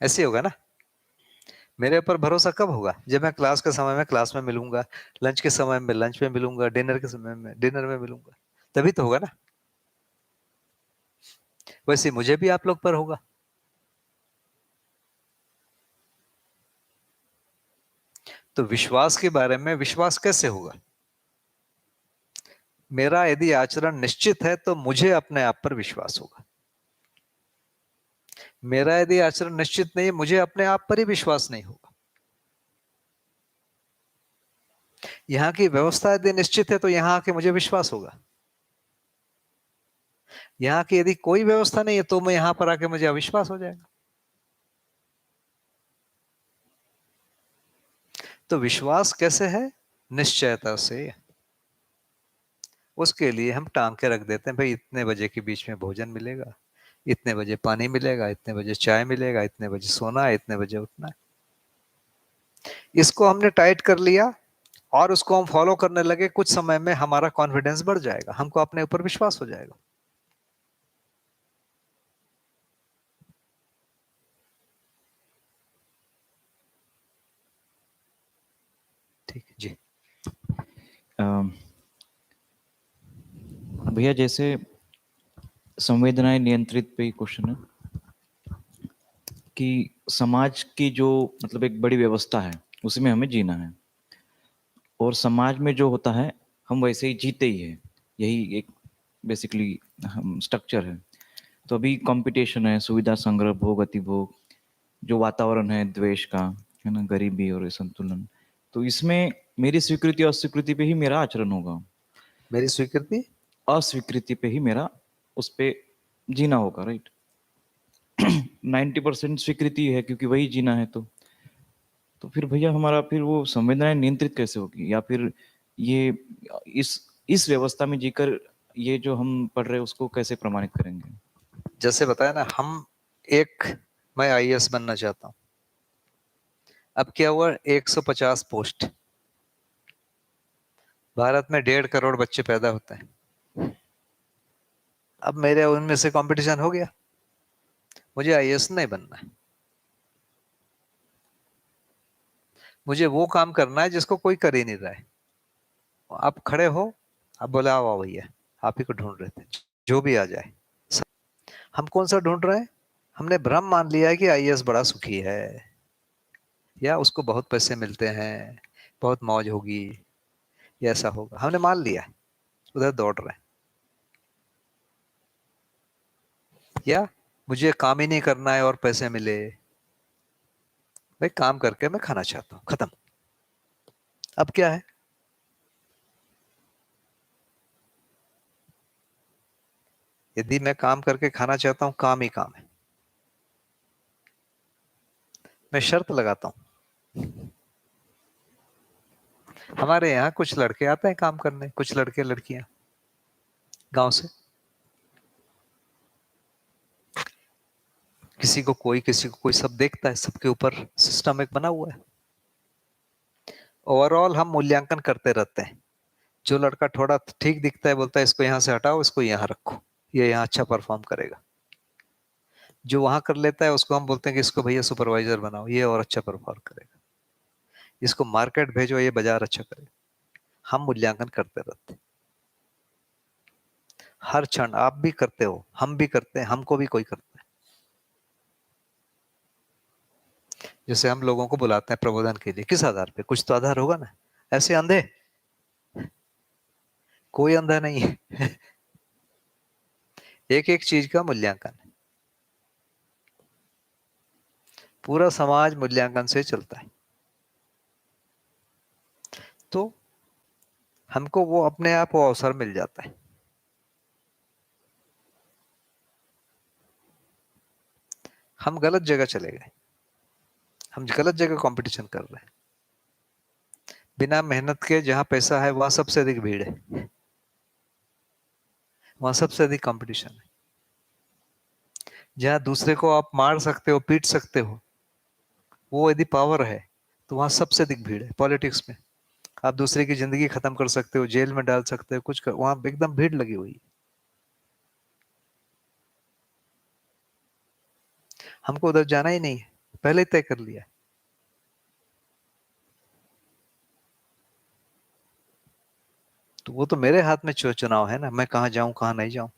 ऐसे होगा ना। मेरे ऊपर भरोसा कब होगा? जब मैं क्लास के समय में क्लास में मिलूंगा, लंच के समय में लंच में मिलूंगा, डिनर के समय में डिनर में मिलूंगा, तभी तो होगा ना। वैसे मुझे भी आप लोग पर होगा। तो विश्वास के बारे में, विश्वास कैसे होगा? मेरा यदि आचरण निश्चित है तो मुझे अपने आप पर विश्वास होगा। मेरा यदि आचरण निश्चित नहीं है, मुझे अपने आप पर ही विश्वास नहीं होगा। यहाँ की व्यवस्था यदि निश्चित है तो यहाँ आके मुझे विश्वास होगा। यहाँ की यदि कोई व्यवस्था नहीं है तो मैं यहाँ पर आके मुझे अविश्वास हो जाएगा। तो विश्वास कैसे है? निश्चयता से। उसके लिए हम टांग के रख देते हैं, भाई इतने बजे के बीच में भोजन मिलेगा, इतने बजे पानी मिलेगा, इतने बजे चाय मिलेगा, इतने बजे सोना है, इतने बजे उठना है। इसको हमने टाइट कर लिया और उसको हम फॉलो करने लगे, कुछ समय में हमारा कॉन्फिडेंस बढ़ जाएगा, हमको अपने ऊपर विश्वास हो जाएगा। ठीक है जी। भैया जैसे संवेदनाएं नियंत्रित पे ही क्वेश्चन है। कि समाज की जो मतलब एक बड़ी व्यवस्था है, उसी में हमें जीना है और समाज में जो होता है हम वैसे ही जीते ही हैं। यही एक बेसिकली हम स्ट्रक्चर है। तो अभी कंपटीशन है, सुविधा संग्रह, भोग अतिभोग, जो वातावरण है द्वेष का, है ना, गरीबी और संतुलन, तो इसमें मेरी स्वीकृति और अस्वीकृति पे ही मेरा आचरण होगा। मेरी स्वीकृति अस्वीकृति पे ही मेरा उस पे जीना होगा, राइट। 90% स्वीकृति है क्योंकि वही जीना है। तो फिर भैया हमारा फिर वो संवेदनाएं नियंत्रित कैसे होगी, या फिर ये इस व्यवस्था में जीकर ये जो हम पढ़ रहे हैं उसको कैसे प्रमाणित करेंगे? जैसे बताया ना, मैं आईएएस बनना चाहता हूं। अब क्या हुआ, 150 पोस्ट, भारत में 1.5 करोड़ बच्चे पैदा होते हैं। अब मेरे उनमें से कंपटीशन हो गया, मुझे आईएएस नहीं बनना है, मुझे वो काम करना है जिसको कोई कर ही नहीं रहा है। आप खड़े हो, आप बोले आओ भैया, आप ही को ढूंढ रहे थे, जो भी आ जाए। हम कौन सा ढूंढ रहे हैं? हमने भ्रम मान लिया है कि आईएएस बड़ा सुखी है, या उसको बहुत पैसे मिलते हैं, बहुत मौज होगी, या ऐसा होगा, हमने मान लिया है, उधर दौड़ रहे हैं। या मुझे काम ही नहीं करना है और पैसे मिले, भाई काम करके मैं खाना चाहता हूं, खत्म। अब क्या है? यदि मैं काम करके खाना चाहता हूं, काम ही काम है, मैं शर्त लगाता हूं। हमारे यहाँ कुछ लड़के आते हैं काम करने, कुछ लड़के लड़कियां गांव से, किसी को कोई, सब देखता है, सबके ऊपर सिस्टम एक बना हुआ है। ओवरऑल हम मूल्यांकन करते रहते हैं। जो लड़का थोड़ा ठीक दिखता है बोलता है इसको यहाँ से हटाओ, इसको यहाँ रखो, ये यहाँ अच्छा परफॉर्म करेगा। जो वहां कर लेता है उसको हम बोलते हैं कि इसको भैया सुपरवाइजर बनाओ, ये और अच्छा परफॉर्म करेगा। इसको मार्केट भेजो, ये बाजार अच्छा करेगा। हम मूल्यांकन करते रहते हैं हर क्षण। आप भी करते हो, हम भी करते हैं, हमको भी कोई करता है। जैसे हम लोगों को बुलाते हैं प्रबोधन के लिए, किस आधार पे? कुछ तो आधार होगा ना। ऐसे अंधे, कोई अंधा नहीं है। एक एक चीज का मूल्यांकन है, पूरा समाज मूल्यांकन से चलता है। तो हमको वो अपने आप वो अवसर मिल जाता है। हम गलत जगह चले गए, हम गलत जगह कंपटीशन कर रहे हैं। बिना मेहनत के जहां पैसा है वहां सबसे अधिक भीड़ है, वहां सबसे अधिक कंपटीशन है। जहां दूसरे को आप मार सकते हो, पीट सकते हो, वो यदि पावर है, तो वहां सबसे अधिक भीड़ है। पॉलिटिक्स में आप दूसरे की जिंदगी खत्म कर सकते हो, जेल में डाल सकते हो, वहां एकदम भीड़ लगी हुई है। हमको उधर जाना ही नहीं है, पहले ही तय कर लिया है। तो वो तो मेरे हाथ में चुनाव है ना, मैं कहाँ जाऊं कहाँ नहीं जाऊं।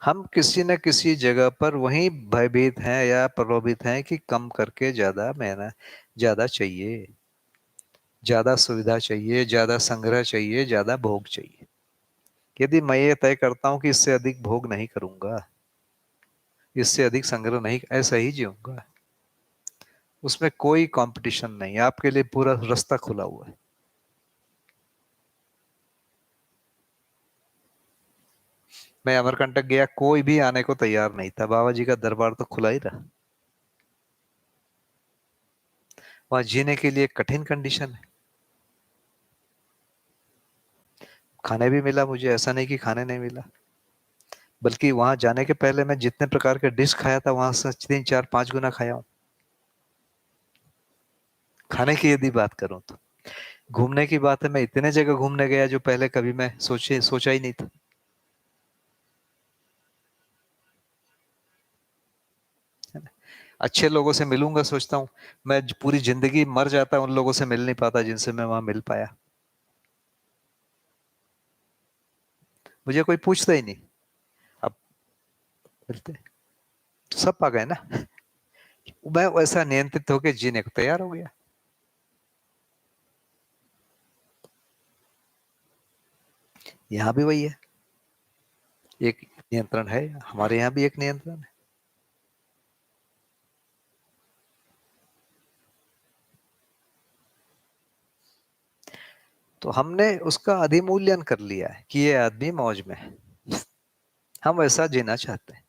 हम किसी न किसी जगह पर वहीं भयभीत हैं या प्रलोभित हैं कि कम करके ज्यादा मेहनत, ज्यादा चाहिए, ज्यादा सुविधा चाहिए, ज्यादा संग्रह चाहिए, ज्यादा भोग चाहिए। यदि मैं ये तय करता हूं कि इससे अधिक भोग नहीं करूंगा, इससे अधिक संग्रह नहीं, ऐसा ही जीऊंगा, उसमें कोई कंपटीशन नहीं, आपके लिए पूरा रास्ता खुला हुआ है। मैं अमरकंटक गया, कोई भी आने को तैयार नहीं था, बाबा जी का दरबार तो खुला ही रहा। वहां जीने के लिए कठिन कंडीशन है। खाने भी मिला मुझे, ऐसा नहीं कि खाने नहीं मिला, बल्कि वहां जाने के पहले मैं जितने प्रकार के डिश खाया था वहां से 3 4 5 गुना खाया हूं। खाने की यदि बात करूं तो घूमने की बात है, मैं इतने जगह घूमने गया जो पहले कभी मैं सोचा ही नहीं था। है ना? अच्छे लोगों से मिलूंगा सोचता हूँ, मैं पूरी जिंदगी मर जाता उन लोगों से मिल नहीं पाता जिनसे मैं वहां मिल पाया। मुझे कोई पूछता ही नहीं, मिलते हैं, तो सब पा गए ना। मैं वैसा नियंत्रित होकर जीने को तैयार हो गया। यहां भी वही है, एक नियंत्रण है, हमारे यहाँ भी एक नियंत्रण है। तो हमने उसका अधिमूल्यन कर लिया है कि ये आदमी मौज में है, हम वैसा जीना चाहते हैं।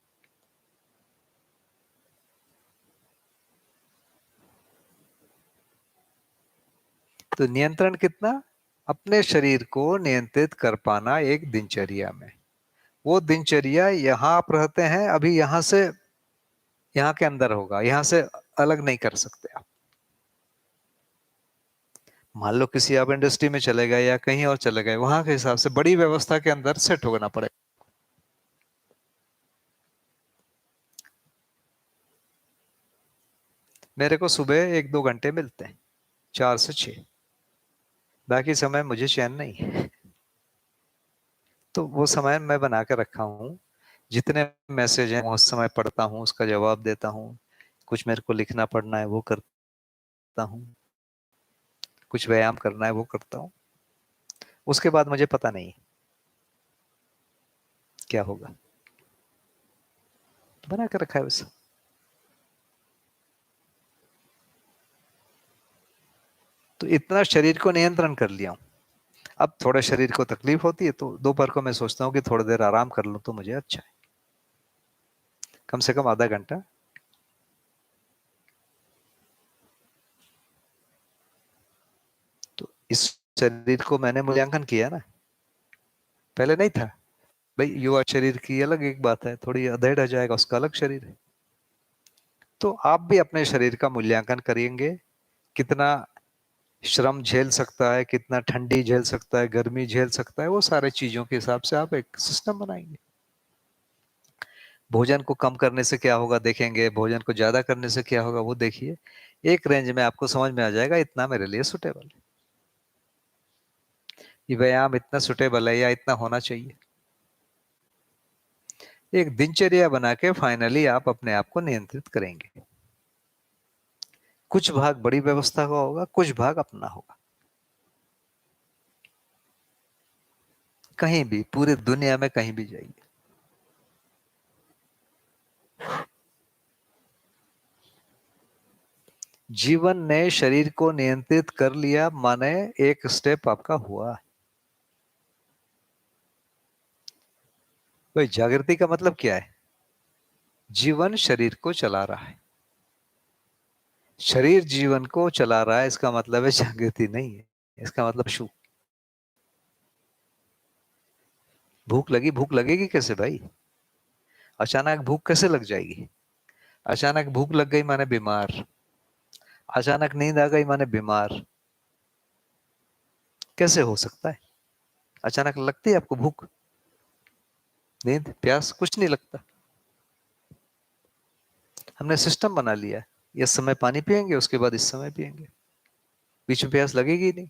तो नियंत्रण कितना? अपने शरीर को नियंत्रित कर पाना एक दिनचर्या में। वो दिनचर्या यहाँ आप रहते हैं, अभी यहाँ से यहाँ के अंदर होगा, यहाँ से अलग नहीं कर सकते आप। मान लो किसी आप इंडस्ट्री में चले गए या कहीं और चले गए, वहां के हिसाब से बड़ी व्यवस्था के अंदर सेट होना पड़ेगा। मेरे को सुबह 1-2 घंटे मिलते हैं, 4 से 6, बाकी समय मुझे चैन नहीं है। तो वो समय मैं बना के रखा हूँ, जितने मैसेज हैं उस समय पढ़ता हूँ, उसका जवाब देता हूँ, कुछ मेरे को लिखना पढ़ना है वो करता हूँ, कुछ व्यायाम करना है वो करता हूँ। उसके बाद मुझे पता नहीं क्या होगा, बना के रखा है वैसा। तो इतना शरीर को नियंत्रण कर लिया हूं। अब थोड़ा शरीर को तकलीफ होती है तो दोपहर को मैं सोचता हूँ कि थोड़ी देर आराम कर लूं तो मुझे अच्छा है, कम से कम आधा घंटा। तो इस शरीर को मैंने मूल्यांकन किया ना, पहले नहीं था भाई। युवा शरीर की अलग एक बात है, थोड़ी अधेड़ हो जाएगा उसका अलग शरीर है। तो आप भी अपने शरीर का मूल्यांकन करेंगे, कितना श्रम झेल सकता है, कितना ठंडी झेल सकता है, गर्मी झेल सकता है, वो सारे चीजों के हिसाब से आप एक सिस्टम बनाएंगे। भोजन को कम करने से क्या होगा देखेंगे, भोजन को ज्यादा करने से क्या होगा वो देखिए। एक रेंज में आपको समझ में आ जाएगा इतना मेरे लिए सुटेबल है, ये व्यायाम इतना सुटेबल है या इतना होना चाहिए। एक दिनचर्या बना के फाइनली आप अपने आप को नियंत्रित करेंगे। कुछ भाग बड़ी व्यवस्था का होगा, कुछ भाग अपना होगा। कहीं भी पूरी दुनिया में कहीं भी जाइए, जीवन ने शरीर को नियंत्रित कर लिया, माने एक स्टेप आपका हुआ। भाई जागृति का मतलब क्या है? जीवन शरीर को चला रहा है, शरीर जीवन को चला रहा है, इसका मतलब है जागृति नहीं है, इसका मतलब शू। भूख लगी, भूख लगेगी कैसे भाई? अचानक भूख कैसे लग जाएगी? अचानक भूख लग गई माने बीमार, अचानक नींद आ गई माने बीमार। कैसे हो सकता है? अचानक लगती है आपको भूख, नींद, प्यास, कुछ नहीं लगता। हमने सिस्टम बना लिया, इस समय पानी पिएंगे, उसके बाद इस समय पिएंगे, बीच में प्यास लगेगी नहीं।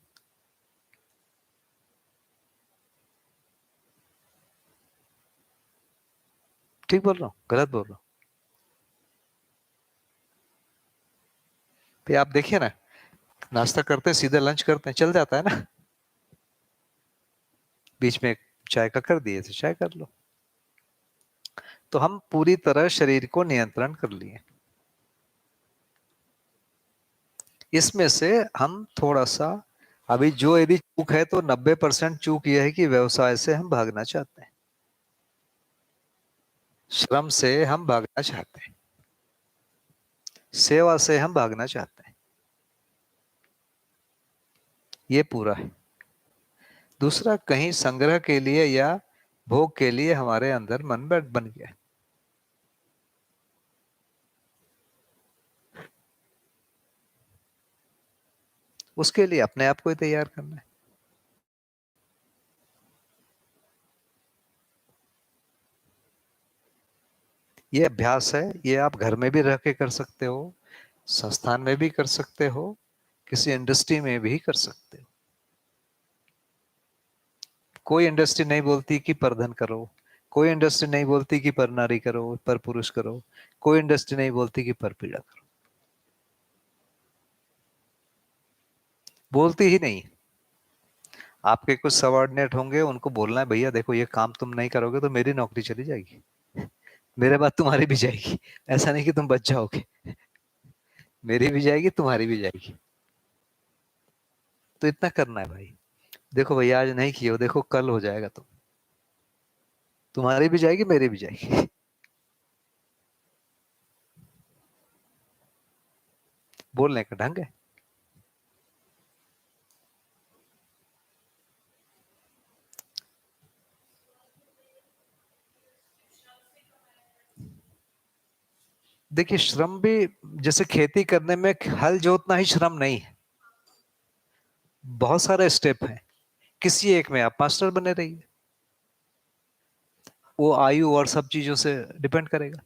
ठीक बोल रहा हूँ, गलत बोल रहा हूँ? फिर आप देखिए ना, नाश्ता करते हैं सीधे लंच करते हैं, चल जाता है ना। बीच में चाय का कर दिए तो चाय कर लो। तो हम पूरी तरह शरीर को नियंत्रण कर लिए। इसमें से हम थोड़ा सा अभी जो यदि चूक है तो 90% चूक यह है कि व्यवसाय से हम भागना चाहते हैं, श्रम से हम भागना चाहते हैं, सेवा से हम भागना चाहते हैं। ये पूरा है। दूसरा, कहीं संग्रह के लिए या भोग के लिए हमारे अंदर मन बन गया। उसके लिए अपने आप को ही तैयार करना है। ये अभ्यास है, ये आप घर में भी रह के कर सकते हो, संस्थान में भी कर सकते हो, किसी इंडस्ट्री में भी कर सकते हो। कोई इंडस्ट्री नहीं बोलती कि प्रबंधन करो, कोई इंडस्ट्री नहीं बोलती कि पर नारी करो, पर पुरुष करो। कोई इंडस्ट्री नहीं बोलती कि पर पीड़ा करो, बोलती ही नहीं। आपके कुछ सबऑर्डिनेट होंगे, उनको बोलना है भैया देखो ये काम तुम नहीं करोगे तो मेरी नौकरी चली जाएगी, मेरे बाद तुम्हारी भी जाएगी। ऐसा नहीं कि तुम बच जाओगे, मेरी भी जाएगी तुम्हारी भी जाएगी। तो इतना करना है भाई। देखो भैया आज नहीं किए हो, देखो कल हो जाएगा, तुम्हारी भी जाएगी मेरी भी जाएगी। बोलने का ढंग है। देखिए श्रम भी, जैसे खेती करने में हल जोतना ही श्रम नहीं है, बहुत सारे स्टेप हैं। किसी एक में आप मास्टर बने रहिए, वो आयु और सब चीजों से डिपेंड करेगा।